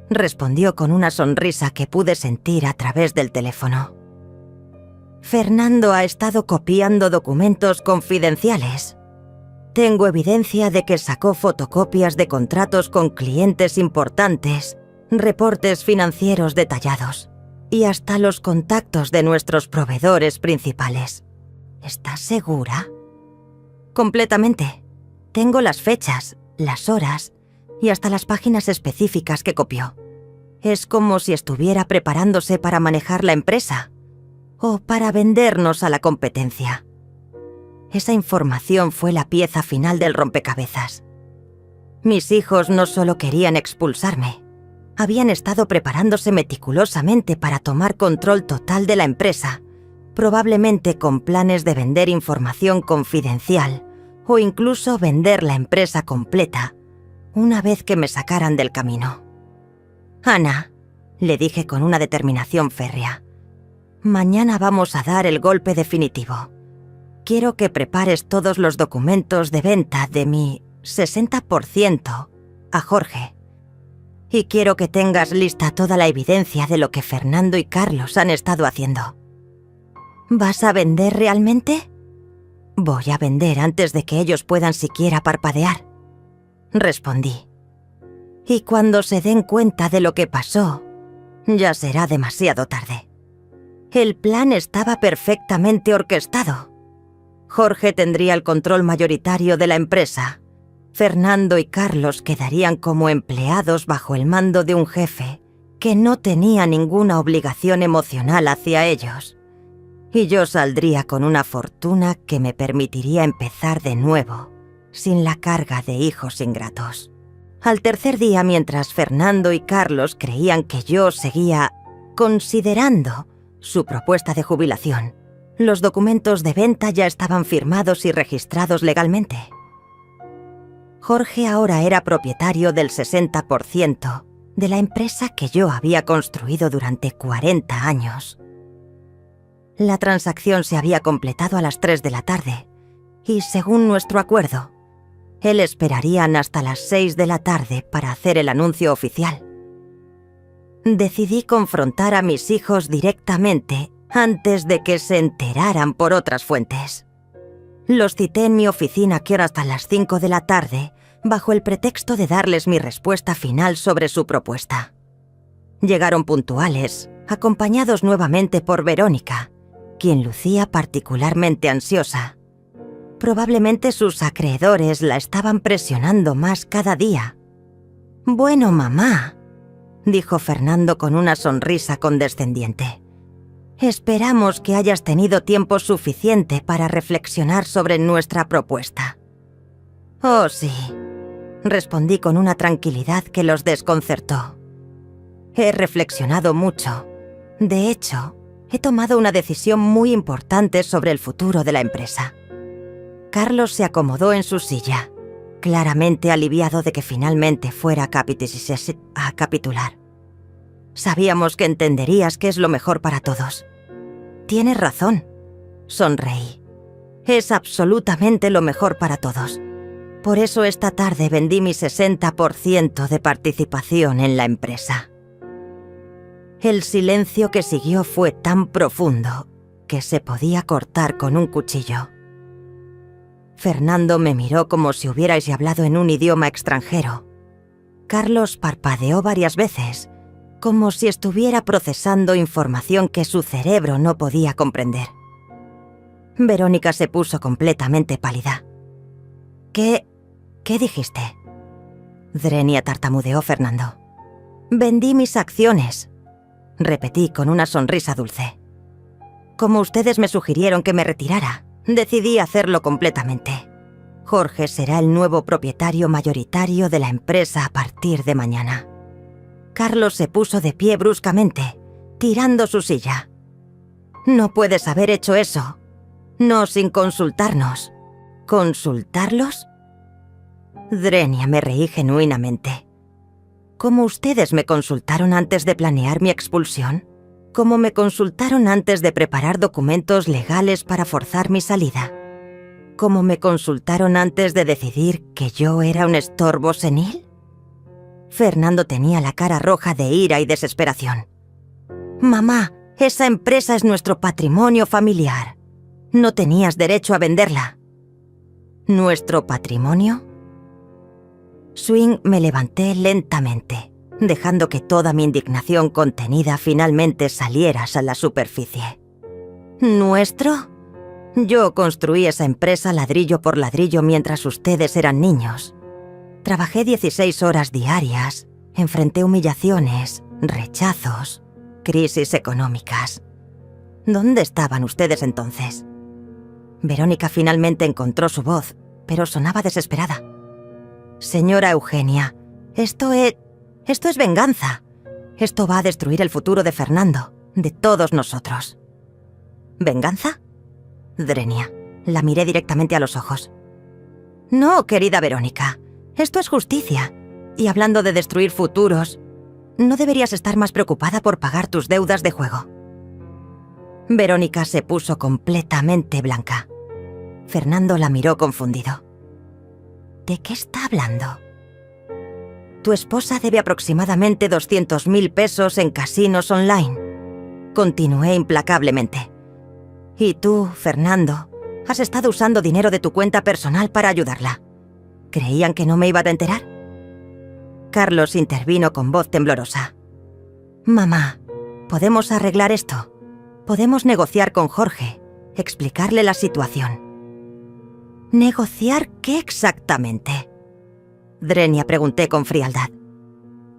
respondió con una sonrisa que pude sentir a través del teléfono. Fernando ha estado copiando documentos confidenciales. Tengo evidencia de que sacó fotocopias de contratos con clientes importantes, reportes financieros detallados y hasta los contactos de nuestros proveedores principales. ¿Estás segura? Completamente. Tengo las fechas, las horas y hasta las páginas específicas que copió. Es como si estuviera preparándose para manejar la empresa o para vendernos a la competencia. Esa información fue la pieza final del rompecabezas. Mis hijos no solo querían expulsarme, habían estado preparándose meticulosamente para tomar control total de la empresa, probablemente con planes de vender información confidencial o incluso vender la empresa completa una vez que me sacaran del camino. Ana, le dije con una determinación férrea, mañana vamos a dar el golpe definitivo. Quiero que prepares todos los documentos de venta de mi 60% a Jorge. Y quiero que tengas lista toda la evidencia de lo que Fernando y Carlos han estado haciendo. ¿Vas a vender realmente? Voy a vender antes de que ellos puedan siquiera parpadear, respondí. Y cuando se den cuenta de lo que pasó, ya será demasiado tarde. El plan estaba perfectamente orquestado. Jorge tendría el control mayoritario de la empresa. Fernando y Carlos quedarían como empleados bajo el mando de un jefe que no tenía ninguna obligación emocional hacia ellos. Y yo saldría con una fortuna que me permitiría empezar de nuevo, sin la carga de hijos ingratos. Al tercer día, mientras Fernando y Carlos creían que yo seguía considerando su propuesta de jubilación, los documentos de venta ya estaban firmados y registrados legalmente. Jorge ahora era propietario del 60% de la empresa que yo había construido durante 40 años. La transacción se había completado a las 3 de la tarde y, según nuestro acuerdo, él esperarían hasta las 6 de la tarde para hacer el anuncio oficial. Decidí confrontar a mis hijos directamente antes de que se enteraran por otras fuentes. Los cité en mi oficina que era hasta las 5 de la tarde bajo el pretexto de darles mi respuesta final sobre su propuesta. Llegaron puntuales, acompañados nuevamente por Verónica, quien lucía particularmente ansiosa. Probablemente sus acreedores la estaban presionando más cada día. «Bueno, mamá», dijo Fernando con una sonrisa condescendiente. «Esperamos que hayas tenido tiempo suficiente para reflexionar sobre nuestra propuesta». «Oh, sí», respondí con una tranquilidad que los desconcertó. «He reflexionado mucho. De hecho, he tomado una decisión muy importante sobre el futuro de la empresa». Carlos se acomodó en su silla, claramente aliviado de que finalmente fuera a capitular. «Sabíamos que entenderías que es lo mejor para todos». «Tienes razón», sonreí. «Es absolutamente lo mejor para todos. Por eso esta tarde vendí mi 60% de participación en la empresa». El silencio que siguió fue tan profundo que se podía cortar con un cuchillo. Fernando me miró como si hubierais hablado en un idioma extranjero. Carlos parpadeó varias veces, como si estuviera procesando información que su cerebro no podía comprender. Verónica se puso completamente pálida. ¿Qué dijiste?» Drenia, tartamudeó Fernando. «Vendí mis acciones», repetí con una sonrisa dulce. «Como ustedes me sugirieron que me retirara, decidí hacerlo completamente. Jorge será el nuevo propietario mayoritario de la empresa a partir de mañana». Carlos se puso de pie bruscamente, tirando su silla. «No puedes haber hecho eso. No sin consultarnos». «¿Consultarlos?» Drenia, me reí genuinamente. «¿Cómo ustedes me consultaron antes de planear mi expulsión? ¿Cómo me consultaron antes de preparar documentos legales para forzar mi salida? ¿Cómo me consultaron antes de decidir que yo era un estorbo senil?» Fernando tenía la cara roja de ira y desesperación. «Mamá, esa empresa es nuestro patrimonio familiar. No tenías derecho a venderla». «¿Nuestro patrimonio?» Swing, me levanté lentamente, dejando que toda mi indignación contenida finalmente saliera a la superficie. ¿Nuestro? Yo construí esa empresa ladrillo por ladrillo mientras ustedes eran niños. Trabajé 16 horas diarias, enfrenté humillaciones, rechazos, crisis económicas. ¿Dónde estaban ustedes entonces? Verónica finalmente encontró su voz, pero sonaba desesperada. «Señora Eugenia, esto es venganza. Esto va a destruir el futuro de Fernando, de todos nosotros». «¿Venganza?» Drenia, la miré directamente a los ojos. «No, querida Verónica, esto es justicia. Y hablando de destruir futuros, ¿no deberías estar más preocupada por pagar tus deudas de juego?» Verónica se puso completamente blanca. Fernando la miró confundido. ¿De qué está hablando? «Tu esposa debe aproximadamente 200.000 pesos en casinos online», continué implacablemente. «Y tú, Fernando, has estado usando dinero de tu cuenta personal para ayudarla. ¿Creían que no me iba a enterar?» Carlos intervino con voz temblorosa. «Mamá, podemos arreglar esto. Podemos negociar con Jorge, explicarle la situación». «¿Negociar qué exactamente?» Drenia, pregunté con frialdad.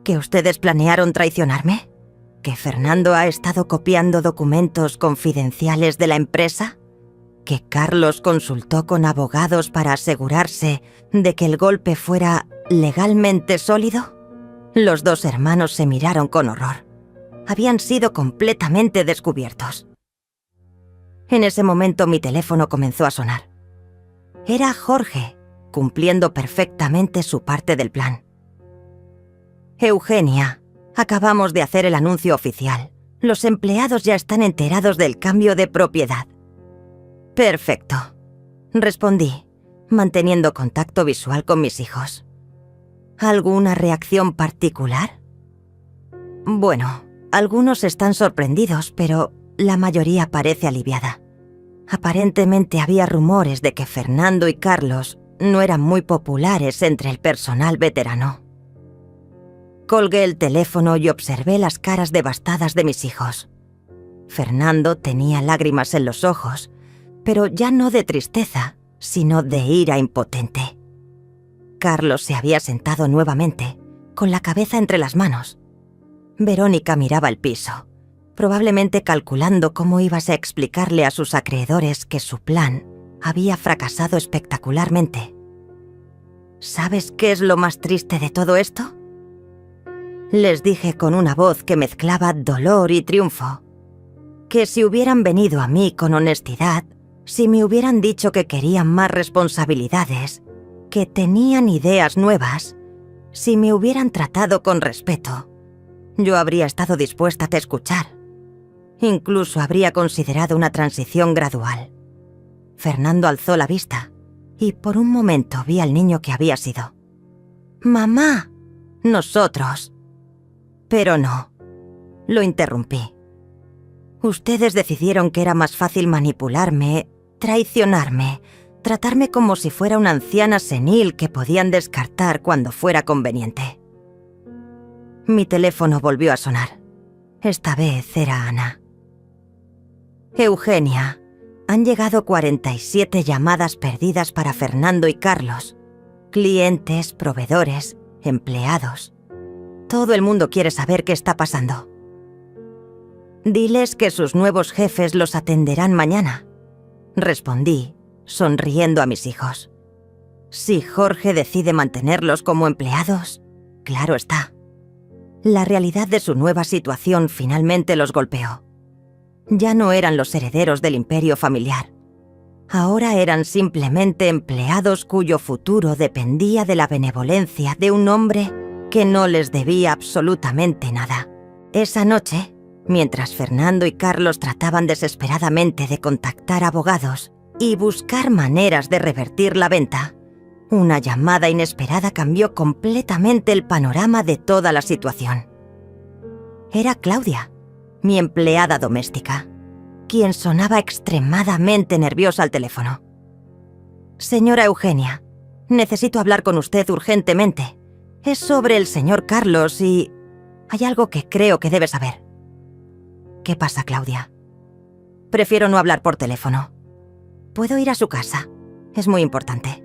¿Que ustedes planearon traicionarme? ¿Que Fernando ha estado copiando documentos confidenciales de la empresa? ¿Que Carlos consultó con abogados para asegurarse de que el golpe fuera legalmente sólido? Los dos hermanos se miraron con horror. Habían sido completamente descubiertos. En ese momento mi teléfono comenzó a sonar. Era Jorge, cumpliendo perfectamente su parte del plan. Eugenia, acabamos de hacer el anuncio oficial. Los empleados ya están enterados del cambio de propiedad. Perfecto, respondí, manteniendo contacto visual con mis hijos. ¿Alguna reacción particular? Bueno, algunos están sorprendidos, pero la mayoría parece aliviada. Aparentemente había rumores de que Fernando y Carlos no eran muy populares entre el personal veterano. Colgué el teléfono y observé las caras devastadas de mis hijos. Fernando tenía lágrimas en los ojos, pero ya no de tristeza, sino de ira impotente. Carlos se había sentado nuevamente, con la cabeza entre las manos. Verónica miraba el piso, probablemente calculando cómo ibas a explicarle a sus acreedores que su plan había fracasado espectacularmente. ¿Sabes qué es lo más triste de todo esto? Les dije con una voz que mezclaba dolor y triunfo, que si hubieran venido a mí con honestidad, si me hubieran dicho que querían más responsabilidades, que tenían ideas nuevas, si me hubieran tratado con respeto, yo habría estado dispuesta a escuchar. Incluso habría considerado una transición gradual. Fernando alzó la vista y por un momento vi al niño que había sido. «¡Mamá! ¡Nosotros!». Pero no, lo interrumpí. Ustedes decidieron que era más fácil manipularme, traicionarme, tratarme como si fuera una anciana senil que podían descartar cuando fuera conveniente. Mi teléfono volvió a sonar. Esta vez era Ana. Eugenia, han llegado 47 llamadas perdidas para Fernando y Carlos. Clientes, proveedores, empleados. Todo el mundo quiere saber qué está pasando. Diles que sus nuevos jefes los atenderán mañana, respondí, sonriendo a mis hijos. Si Jorge decide mantenerlos como empleados, claro está. La realidad de su nueva situación finalmente los golpeó. Ya no eran los herederos del imperio familiar. Ahora eran simplemente empleados cuyo futuro dependía de la benevolencia de un hombre que no les debía absolutamente nada. Esa noche, mientras Fernando y Carlos trataban desesperadamente de contactar abogados y buscar maneras de revertir la venta, una llamada inesperada cambió completamente el panorama de toda la situación. Era Claudia, mi empleada doméstica, quien sonaba extremadamente nerviosa al teléfono. «Señora Eugenia, necesito hablar con usted urgentemente. Es sobre el señor Carlos y hay algo que creo que debe saber». «¿Qué pasa, Claudia?» «Prefiero no hablar por teléfono. ¿Puedo ir a su casa? Es muy importante».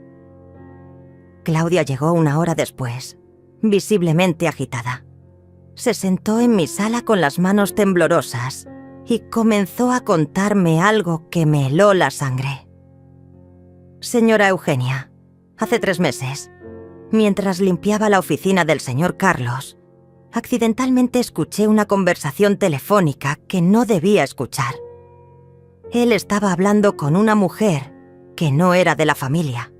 Claudia llegó una hora después, visiblemente agitada. Se sentó en mi sala con las manos temblorosas y comenzó a contarme algo que me heló la sangre. «Señora Eugenia, hace 3 meses, mientras limpiaba la oficina del señor Carlos, accidentalmente escuché una conversación telefónica que no debía escuchar. Él estaba hablando con una mujer que no era de la familia».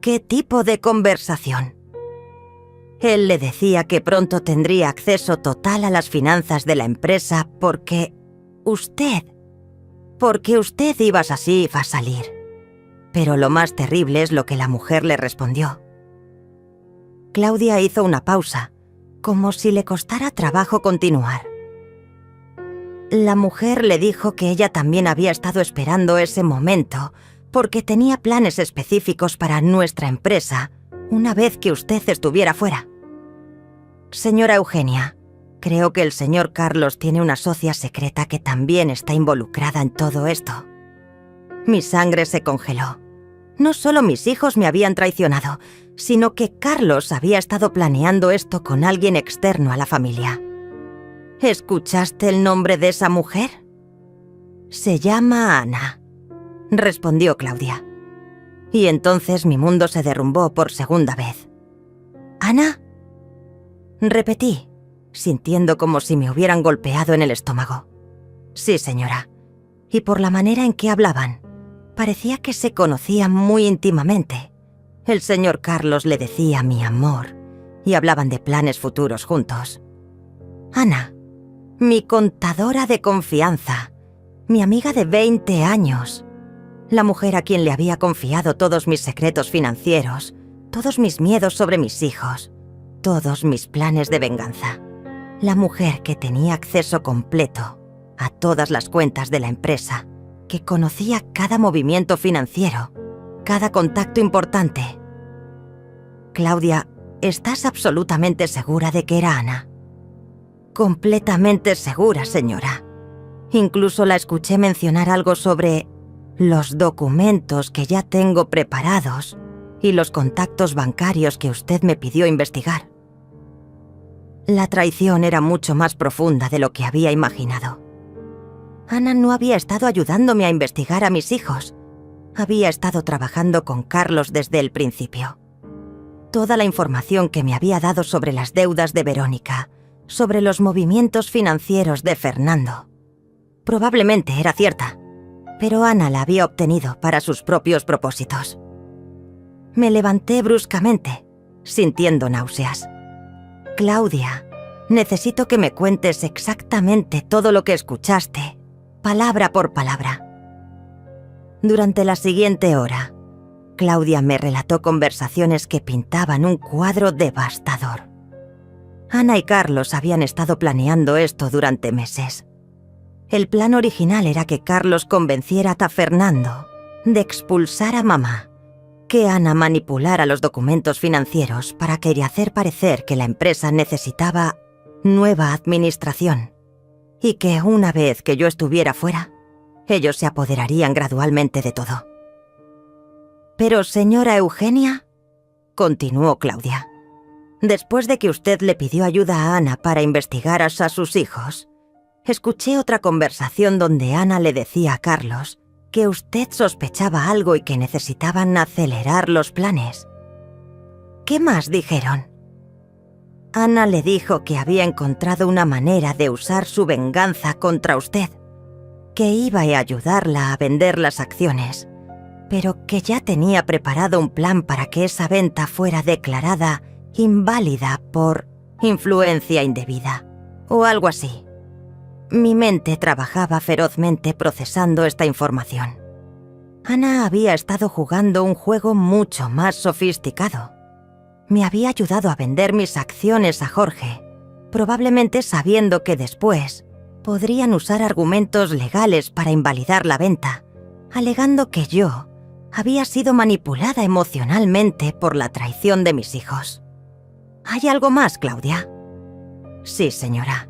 «¿Qué tipo de conversación?» Él le decía que pronto tendría acceso total a las finanzas de la empresa porque usted ibas así a salir. Pero lo más terrible es lo que la mujer le respondió. Claudia hizo una pausa, como si le costara trabajo continuar. La mujer le dijo que ella también había estado esperando ese momento porque tenía planes específicos para nuestra empresa una vez que usted estuviera fuera. «Señora Eugenia, creo que el señor Carlos tiene una socia secreta que también está involucrada en todo esto». Mi sangre se congeló. No solo mis hijos me habían traicionado, sino que Carlos había estado planeando esto con alguien externo a la familia. «¿Escuchaste el nombre de esa mujer?» «Se llama Ana», respondió Claudia. Y entonces mi mundo se derrumbó por segunda vez. «¿Ana?», repetí, sintiendo como si me hubieran golpeado en el estómago. «Sí, señora. Y por la manera en que hablaban, Parecía que se conocían muy íntimamente. El señor Carlos le decía mi amor y hablaban de planes futuros juntos. Ana, mi contadora de confianza, mi amiga de 20 años, la mujer a quien le había confiado todos mis secretos financieros, todos mis miedos sobre mis hijos, todos mis planes de venganza. La mujer que tenía acceso completo a todas las cuentas de la empresa, que conocía cada movimiento financiero, cada contacto importante. Claudia, ¿estás absolutamente segura de que era Ana? Completamente segura, señora. Incluso la escuché mencionar algo sobre los documentos que ya tengo preparados y los contactos bancarios que usted me pidió investigar. La traición era mucho más profunda de lo que había imaginado. Ana no había estado ayudándome a investigar a mis hijos. Había estado trabajando con Carlos desde el principio. Toda la información que me había dado sobre las deudas de Verónica, sobre los movimientos financieros de Fernando, probablemente era cierta, pero Ana la había obtenido para sus propios propósitos. Me levanté bruscamente, sintiendo náuseas. Claudia, necesito que me cuentes exactamente todo lo que escuchaste, palabra por palabra. Durante la siguiente hora, Claudia me relató conversaciones que pintaban un cuadro devastador. Ana y Carlos habían estado planeando esto durante meses. El plan original era que Carlos convenciera a Fernando de expulsar a mamá, que Ana manipulara los documentos financieros para querer hacer parecer que la empresa necesitaba nueva administración y que una vez que yo estuviera fuera, ellos se apoderarían gradualmente de todo. Pero, señora Eugenia, continuó Claudia, después de que usted le pidió ayuda a Ana para investigar a sus hijos, escuché otra conversación donde Ana le decía a Carlos que usted sospechaba algo y que necesitaban acelerar los planes. ¿Qué más dijeron? Ana le dijo que había encontrado una manera de usar su venganza contra usted, que iba a ayudarla a vender las acciones, pero que ya tenía preparado un plan para que esa venta fuera declarada inválida por influencia indebida, o algo así. Mi mente trabajaba ferozmente procesando esta información. Ana había estado jugando un juego mucho más sofisticado. Me había ayudado a vender mis acciones a Jorge, probablemente sabiendo que después podrían usar argumentos legales para invalidar la venta, alegando que yo había sido manipulada emocionalmente por la traición de mis hijos. ¿Hay algo más, Claudia? Sí, señora.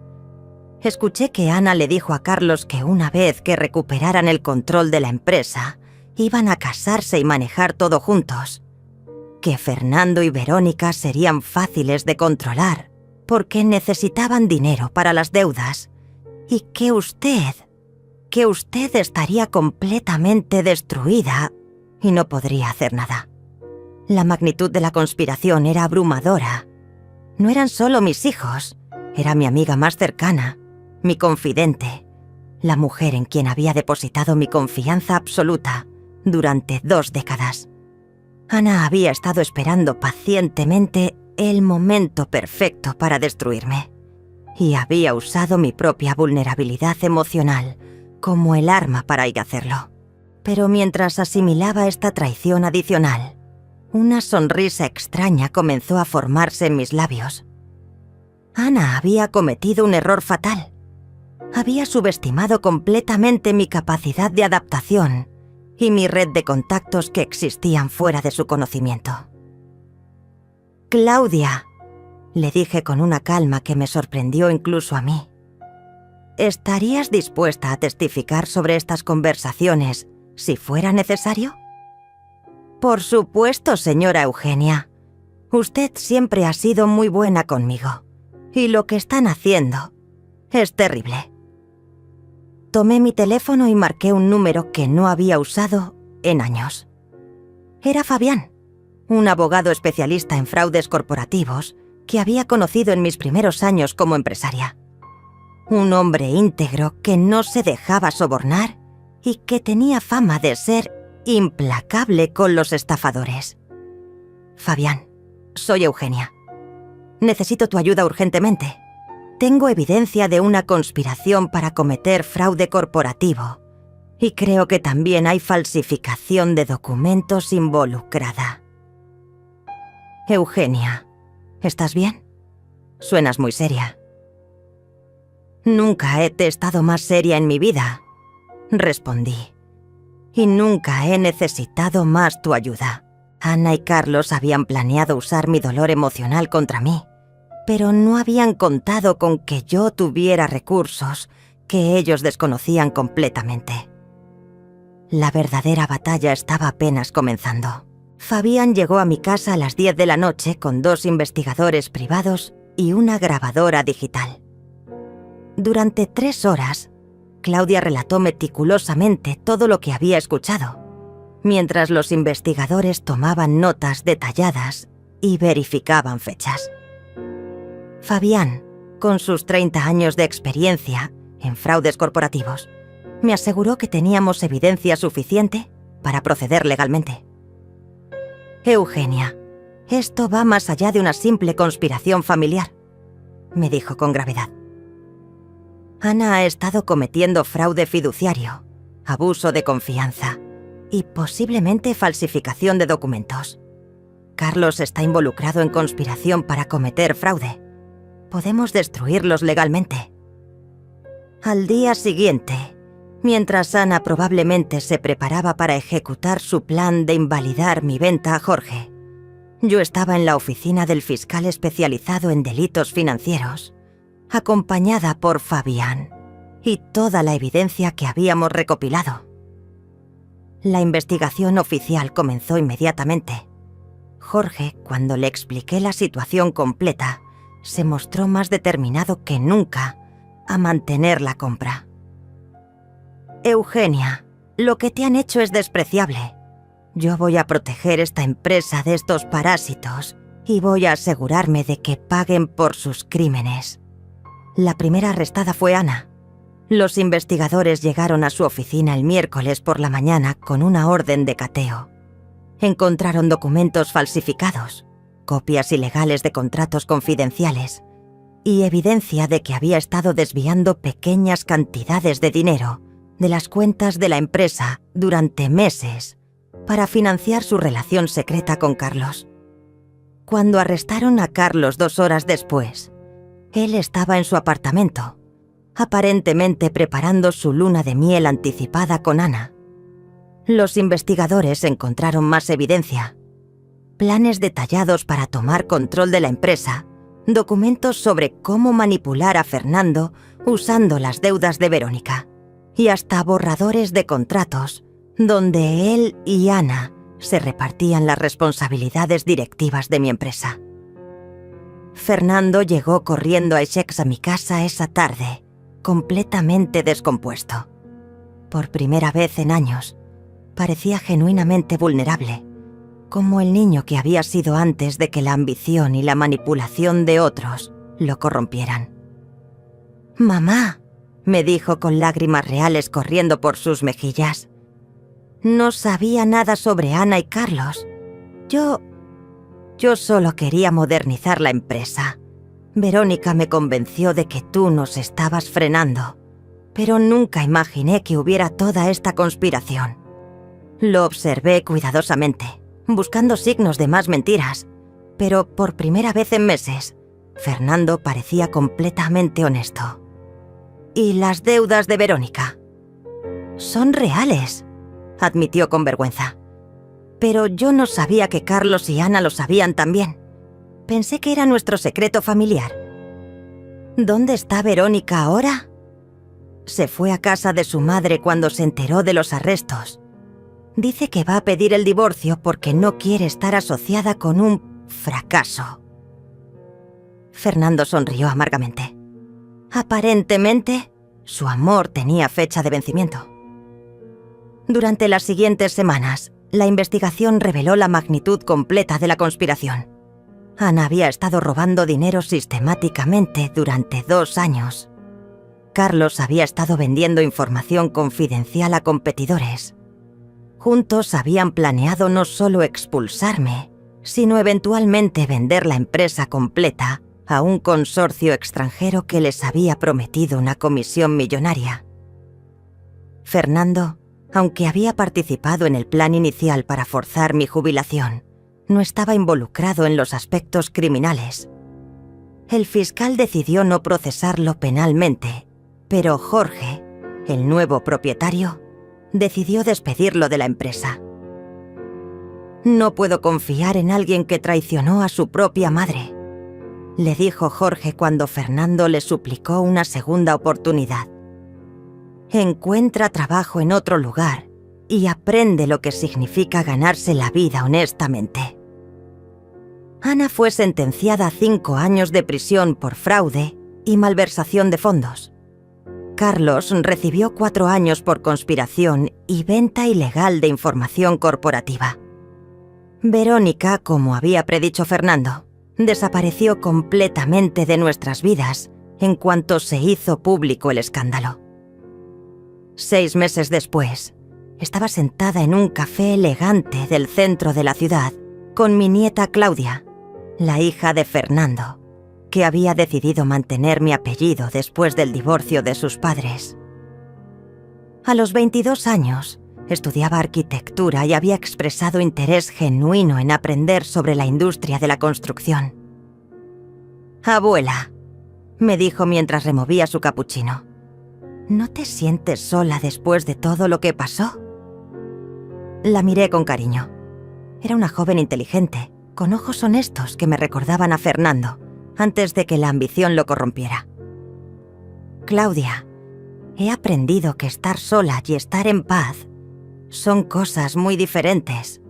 Escuché que Ana le dijo a Carlos que una vez que recuperaran el control de la empresa, iban a casarse y manejar todo juntos. Que Fernando y Verónica serían fáciles de controlar, porque necesitaban dinero para las deudas, y que usted estaría completamente destruida y no podría hacer nada. La magnitud de la conspiración era abrumadora. No eran solo mis hijos, era mi amiga más cercana, mi confidente, la mujer en quien había depositado mi confianza absoluta durante 2 décadas. Ana había estado esperando pacientemente el momento perfecto para destruirme, y había usado mi propia vulnerabilidad emocional como el arma para ir a hacerlo. Pero mientras asimilaba esta traición adicional, una sonrisa extraña comenzó a formarse en mis labios. Ana había cometido un error fatal. Había subestimado completamente mi capacidad de adaptación y mi red de contactos que existían fuera de su conocimiento. «Claudia», le dije con una calma que me sorprendió incluso a mí, ¿estarías dispuesta a testificar sobre estas conversaciones si fuera necesario? Por supuesto, señora Eugenia. Usted siempre ha sido muy buena conmigo, y lo que están haciendo es terrible. Tomé mi teléfono y marqué un número que no había usado en años. Era Fabián, un abogado especialista en fraudes corporativos que había conocido en mis primeros años como empresaria. Un hombre íntegro que no se dejaba sobornar y que tenía fama de ser implacable con los estafadores. Fabián, soy Eugenia. Necesito tu ayuda urgentemente. Tengo evidencia de una conspiración para cometer fraude corporativo y creo que también hay falsificación de documentos involucrada. Eugenia, ¿estás bien? Suenas muy seria. Nunca he estado más seria en mi vida, respondí. Y nunca he necesitado más tu ayuda. Ana y Carlos habían planeado usar mi dolor emocional contra mí, pero no habían contado con que yo tuviera recursos que ellos desconocían completamente. La verdadera batalla estaba apenas comenzando. Fabián llegó a mi casa a las 10 de la noche con 2 investigadores privados y una grabadora digital. Durante 3 horas, Claudia relató meticulosamente todo lo que había escuchado, mientras los investigadores tomaban notas detalladas y verificaban fechas. Fabián, con sus 30 años de experiencia en fraudes corporativos, me aseguró que teníamos evidencia suficiente para proceder legalmente. Eugenia, esto va más allá de una simple conspiración familiar, me dijo con gravedad. Ana ha estado cometiendo fraude fiduciario, abuso de confianza y posiblemente falsificación de documentos. Carlos está involucrado en conspiración para cometer fraude. Podemos destruirlos legalmente. Al día siguiente, mientras Ana probablemente se preparaba para ejecutar su plan de invalidar mi venta a Jorge, yo estaba en la oficina del fiscal especializado en delitos financieros, acompañada por Fabián y toda la evidencia que habíamos recopilado. La investigación oficial comenzó inmediatamente. Jorge, cuando le expliqué la situación completa, se mostró más determinado que nunca a mantener la compra. Eugenia, lo que te han hecho es despreciable. Yo voy a proteger esta empresa de estos parásitos y voy a asegurarme de que paguen por sus crímenes. La primera arrestada fue Ana. Los investigadores llegaron a su oficina el miércoles por la mañana con una orden de cateo. Encontraron documentos falsificados, copias ilegales de contratos confidenciales y evidencia de que había estado desviando pequeñas cantidades de dinero de las cuentas de la empresa durante meses para financiar su relación secreta con Carlos. Cuando arrestaron a Carlos 2 horas después, él estaba en su apartamento, aparentemente preparando su luna de miel anticipada con Ana. Los investigadores encontraron más evidencia: planes detallados para tomar control de la empresa, documentos sobre cómo manipular a Fernando usando las deudas de Verónica, y hasta borradores de contratos donde él y Ana se repartían las responsabilidades directivas de mi empresa. Fernando llegó corriendo a Essex a mi casa esa tarde, completamente descompuesto. Por primera vez en años, parecía genuinamente vulnerable, como el niño que había sido antes de que la ambición y la manipulación de otros lo corrompieran. «Mamá», me dijo con lágrimas reales corriendo por sus mejillas, «no sabía nada sobre Ana y Carlos. Yo solo quería modernizar la empresa. Verónica me convenció de que tú nos estabas frenando, pero nunca imaginé que hubiera toda esta conspiración. Lo observé cuidadosamente, buscando signos de más mentiras, pero por primera vez en meses, Fernando parecía completamente honesto. ¿Y las deudas de Verónica? Son reales», admitió con vergüenza. «Pero yo no sabía que Carlos y Ana lo sabían también. Pensé que era nuestro secreto familiar». «¿Dónde está Verónica ahora?» «Se fue a casa de su madre cuando se enteró de los arrestos. Dice que va a pedir el divorcio porque no quiere estar asociada con un fracaso». Fernando sonrió amargamente. Aparentemente, su amor tenía fecha de vencimiento. Durante las siguientes semanas, la investigación reveló la magnitud completa de la conspiración. Ana había estado robando dinero sistemáticamente durante 2 años. Carlos había estado vendiendo información confidencial a competidores. Juntos habían planeado no solo expulsarme, sino eventualmente vender la empresa completa a un consorcio extranjero que les había prometido una comisión millonaria. Fernando, aunque había participado en el plan inicial para forzar mi jubilación, no estaba involucrado en los aspectos criminales. El fiscal decidió no procesarlo penalmente, pero Jorge, el nuevo propietario, decidió despedirlo de la empresa. «No puedo confiar en alguien que traicionó a su propia madre», le dijo Jorge cuando Fernando le suplicó una segunda oportunidad. «Encuentra trabajo en otro lugar y aprende lo que significa ganarse la vida honestamente». Ana fue sentenciada a 5 años de prisión por fraude y malversación de fondos. Carlos recibió 4 años por conspiración y venta ilegal de información corporativa. Verónica, como había predicho Fernando, desapareció completamente de nuestras vidas en cuanto se hizo público el escándalo. 6 meses después, estaba sentada en un café elegante del centro de la ciudad con mi nieta Claudia, la hija de Fernando, que había decidido mantener mi apellido después del divorcio de sus padres. A los 22 años, estudiaba arquitectura y había expresado interés genuino en aprender sobre la industria de la construcción. «Abuela», me dijo mientras removía su capuchino, «¿no te sientes sola después de todo lo que pasó?» La miré con cariño. Era una joven inteligente, con ojos honestos que me recordaban a Fernando, antes de que la ambición lo corrompiera. «Claudia, he aprendido que estar sola y estar en paz son cosas muy diferentes.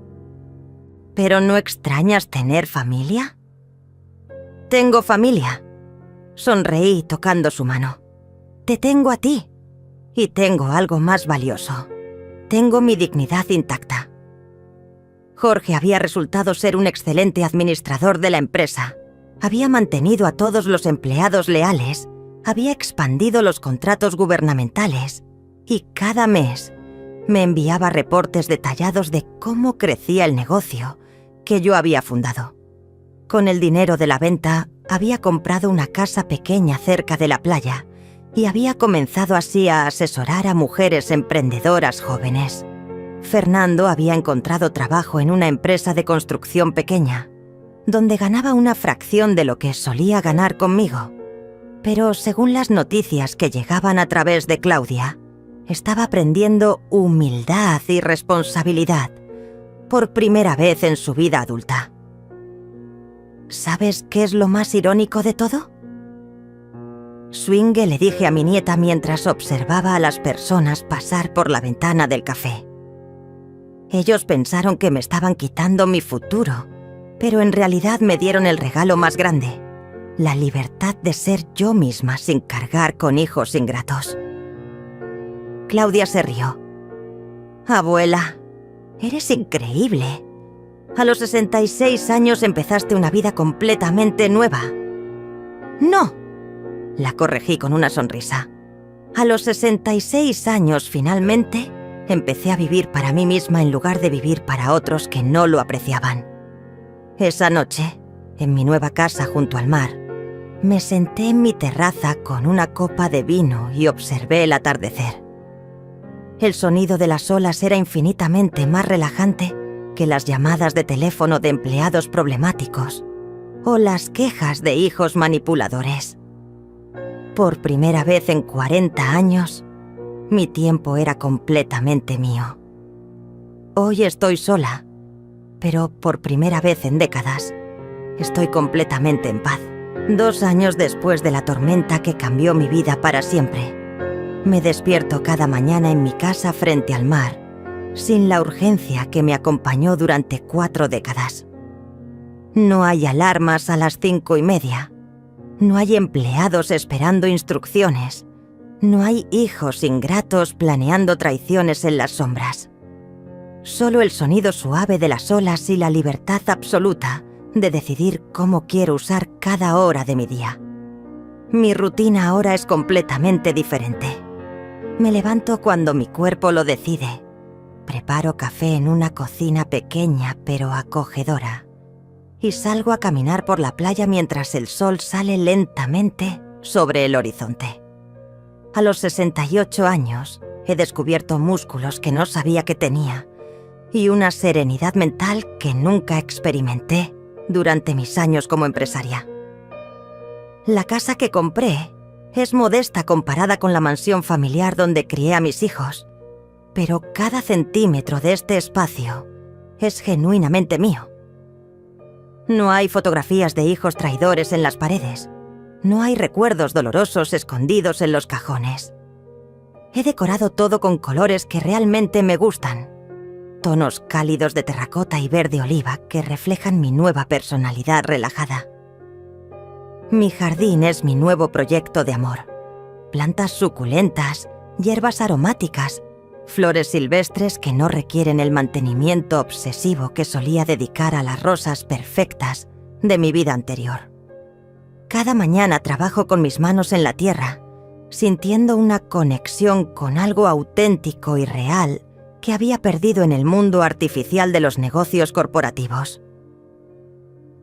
¿Pero no extrañas tener familia?» «Tengo familia», sonreí tocando su mano. «Te tengo a ti. Y tengo algo más valioso. Tengo mi dignidad intacta». Jorge había resultado ser un excelente administrador de la empresa. Había mantenido a todos los empleados leales, había expandido los contratos gubernamentales y cada mes me enviaba reportes detallados de cómo crecía el negocio que yo había fundado. Con el dinero de la venta, había comprado una casa pequeña cerca de la playa y había comenzado así a asesorar a mujeres emprendedoras jóvenes. Fernando había encontrado trabajo en una empresa de construcción pequeña, donde ganaba una fracción de lo que solía ganar conmigo. Pero según las noticias que llegaban a través de Claudia, estaba aprendiendo humildad y responsabilidad por primera vez en su vida adulta. ¿Sabes qué es lo más irónico de todo? Swinge, le dije a mi nieta mientras observaba a las personas pasar por la ventana del café. Ellos pensaron que me estaban quitando mi futuro, pero en realidad me dieron el regalo más grande, la libertad de ser yo misma sin cargar con hijos ingratos. Claudia se rió. «Abuela, eres increíble. A los 66 años empezaste una vida completamente nueva». «No», la corregí con una sonrisa. «A los 66 años, finalmente, empecé a vivir para mí misma en lugar de vivir para otros que no lo apreciaban». Esa noche, en mi nueva casa junto al mar, me senté en mi terraza con una copa de vino y observé el atardecer. El sonido de las olas era infinitamente más relajante que las llamadas de teléfono de empleados problemáticos o las quejas de hijos manipuladores. Por primera vez en 40 años, mi tiempo era completamente mío. Hoy estoy sola, pero por primera vez en décadas, estoy completamente en paz. 2 años después de la tormenta que cambió mi vida para siempre, me despierto cada mañana en mi casa frente al mar, sin la urgencia que me acompañó durante 4 décadas. No hay alarmas a las 5:30. No hay empleados esperando instrucciones. No hay hijos ingratos planeando traiciones en las sombras. Solo el sonido suave de las olas y la libertad absoluta de decidir cómo quiero usar cada hora de mi día. Mi rutina ahora es completamente diferente. Me levanto cuando mi cuerpo lo decide. preparo café en una cocina pequeña pero acogedora y salgo a caminar por la playa mientras el sol sale lentamente sobre el horizonte. A los 68 años he descubierto músculos que no sabía que tenía y una serenidad mental que nunca experimenté durante mis años como empresaria. La casa que compré es modesta comparada con la mansión familiar donde crié a mis hijos, pero cada centímetro de este espacio es genuinamente mío. No hay fotografías de hijos traidores en las paredes. No hay recuerdos dolorosos escondidos en los cajones. He decorado todo con colores que realmente me gustan. Tonos cálidos de terracota y verde oliva que reflejan mi nueva personalidad relajada. Mi jardín es mi nuevo proyecto de amor. Plantas suculentas, hierbas aromáticas, flores silvestres que no requieren el mantenimiento obsesivo que solía dedicar a las rosas perfectas de mi vida anterior. Cada mañana trabajo con mis manos en la tierra, sintiendo una conexión con algo auténtico y real que había perdido en el mundo artificial de los negocios corporativos.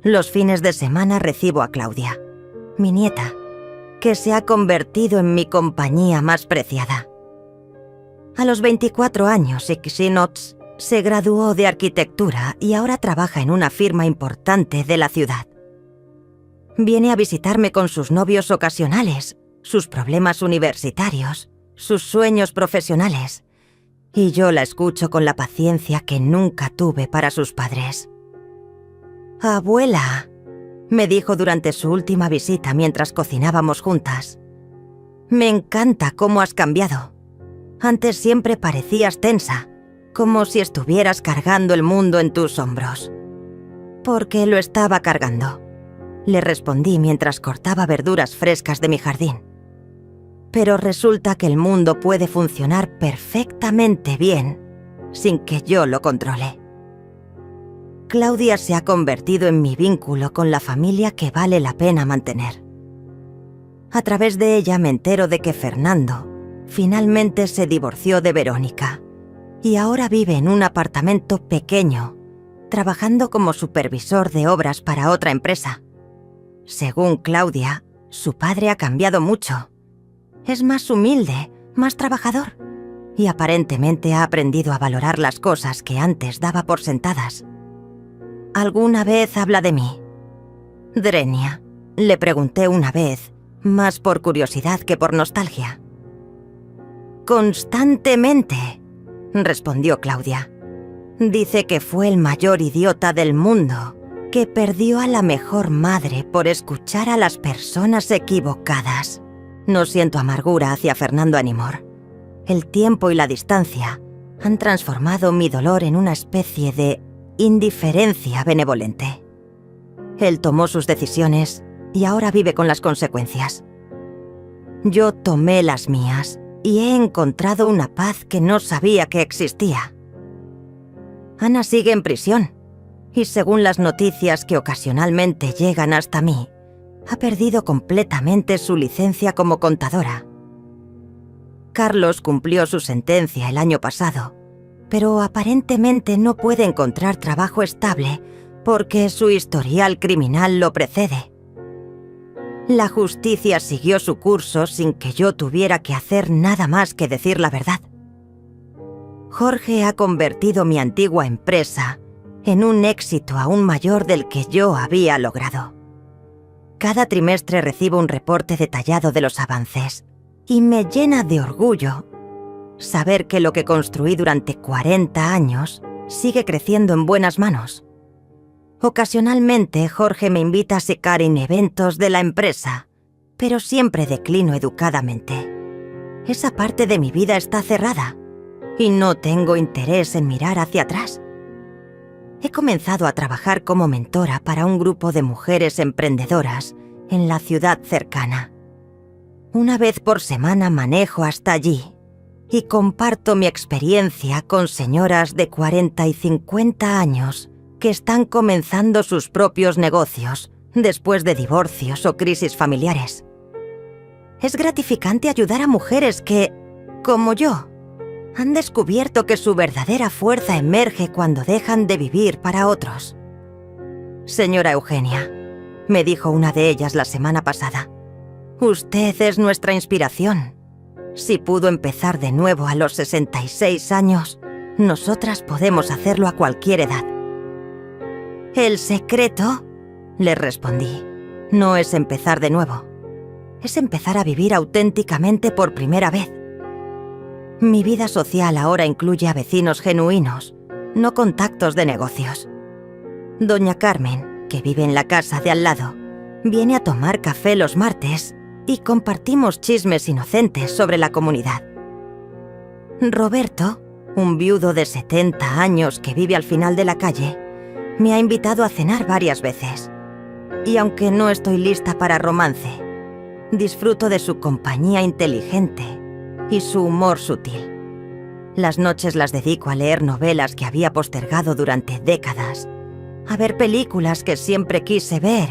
Los fines de semana recibo a Claudia, mi nieta, que se ha convertido en mi compañía más preciada. A los 24 años, Xinox se graduó de arquitectura y ahora trabaja en una firma importante de la ciudad. Viene a visitarme con sus novios ocasionales, sus problemas universitarios, sus sueños profesionales, y yo la escucho con la paciencia que nunca tuve para sus padres. «Abuela», me dijo durante su última visita mientras cocinábamos juntas, «me encanta cómo has cambiado. Antes siempre parecías tensa, como si estuvieras cargando el mundo en tus hombros». «Porque lo estaba cargando», le respondí mientras cortaba verduras frescas de mi jardín. «Pero resulta que el mundo puede funcionar perfectamente bien sin que yo lo controle». Claudia se ha convertido en mi vínculo con la familia que vale la pena mantener. A través de ella me entero de que Fernando finalmente se divorció de Verónica y ahora vive en un apartamento pequeño, trabajando como supervisor de obras para otra empresa. Según Claudia, su padre ha cambiado mucho. Es más humilde, más trabajador y aparentemente ha aprendido a valorar las cosas que antes daba por sentadas. ¿Alguna vez habla de mí? Drenia, le pregunté una vez, más por curiosidad que por nostalgia. Constantemente, respondió Claudia. Dice que fue el mayor idiota del mundo, que perdió a la mejor madre por escuchar a las personas equivocadas. No siento amargura hacia Fernando Anymore. El tiempo y la distancia han transformado mi dolor en una especie de indiferencia benevolente. Él tomó sus decisiones y ahora vive con las consecuencias. Yo tomé las mías y he encontrado una paz que no sabía que existía. Ana sigue en prisión y, según las noticias que ocasionalmente llegan hasta mí, ha perdido completamente su licencia como contadora. Carlos cumplió su sentencia el año pasado, pero aparentemente no puede encontrar trabajo estable porque su historial criminal lo precede. La justicia siguió su curso sin que yo tuviera que hacer nada más que decir la verdad. Jorge ha convertido mi antigua empresa en un éxito aún mayor del que yo había logrado. Cada trimestre recibo un reporte detallado de los avances y me llena de orgullo saber que lo que construí durante 40 años sigue creciendo en buenas manos. Ocasionalmente, Jorge me invita a secar en eventos de la empresa, pero siempre declino educadamente. Esa parte de mi vida está cerrada y no tengo interés en mirar hacia atrás. He comenzado a trabajar como mentora para un grupo de mujeres emprendedoras en la ciudad cercana. Una vez por semana manejo hasta allí y comparto mi experiencia con señoras de 40 y 50 años que están comenzando sus propios negocios después de divorcios o crisis familiares. Es gratificante ayudar a mujeres que, como yo, Han descubierto que su verdadera fuerza emerge cuando dejan de vivir para otros. Señora Eugenia, me dijo una de ellas la semana pasada, usted es nuestra inspiración. Si pudo empezar de nuevo a los 66 años, nosotras podemos hacerlo a cualquier edad. El secreto, le respondí, no es empezar de nuevo. Es empezar a vivir auténticamente por primera vez. Mi vida social ahora incluye a vecinos genuinos, no contactos de negocios. Doña Carmen, que vive en la casa de al lado, viene a tomar café los martes y compartimos chismes inocentes sobre la comunidad. Roberto, un viudo de 70 años que vive al final de la calle, me ha invitado a cenar varias veces. Y aunque no estoy lista para romance, disfruto de su compañía inteligente y su humor sutil. Las noches las dedico a leer novelas que había postergado durante décadas, a ver películas que siempre quise ver,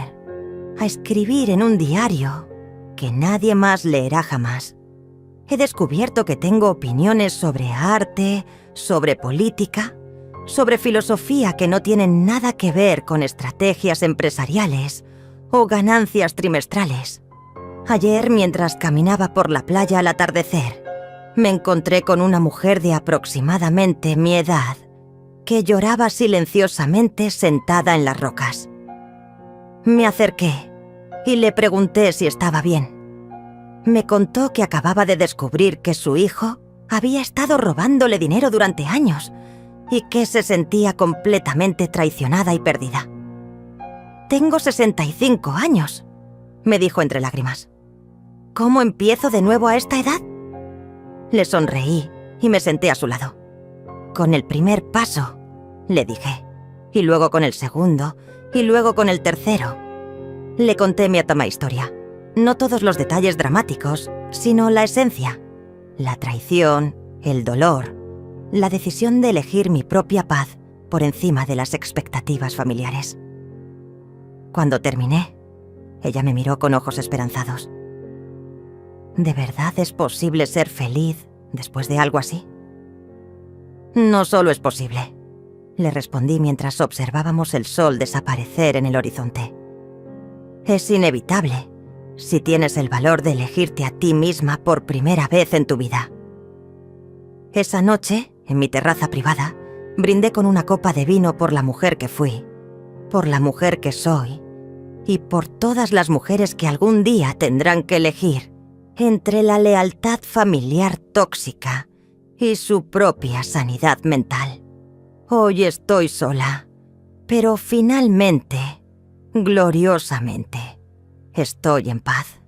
a escribir en un diario que nadie más leerá jamás. He descubierto que tengo opiniones sobre arte, sobre política, sobre filosofía que no tienen nada que ver con estrategias empresariales o ganancias trimestrales. Ayer, mientras caminaba por la playa al atardecer, me encontré con una mujer de aproximadamente mi edad que lloraba silenciosamente sentada en las rocas. Me acerqué y le pregunté si estaba bien. Me contó que acababa de descubrir que su hijo había estado robándole dinero durante años y que se sentía completamente traicionada y perdida. «Tengo 65 años», me dijo entre lágrimas. «¿Cómo empiezo de nuevo a esta edad?». Le sonreí y me senté a su lado. «Con el primer paso», le dije, y luego con el segundo, y luego con el tercero. Le conté mi historia. No todos los detalles dramáticos, sino la esencia. La traición, el dolor, la decisión de elegir mi propia paz por encima de las expectativas familiares. Cuando terminé, ella me miró con ojos esperanzados. ¿De verdad es posible ser feliz después de algo así? No solo es posible, le respondí mientras observábamos el sol desaparecer en el horizonte. Es inevitable si tienes el valor de elegirte a ti misma por primera vez en tu vida. Esa noche, en mi terraza privada, brindé con una copa de vino por la mujer que fui, por la mujer que soy y por todas las mujeres que algún día tendrán que elegir entre la lealtad familiar tóxica y su propia sanidad mental. Hoy estoy sola, pero finalmente, gloriosamente, estoy en paz.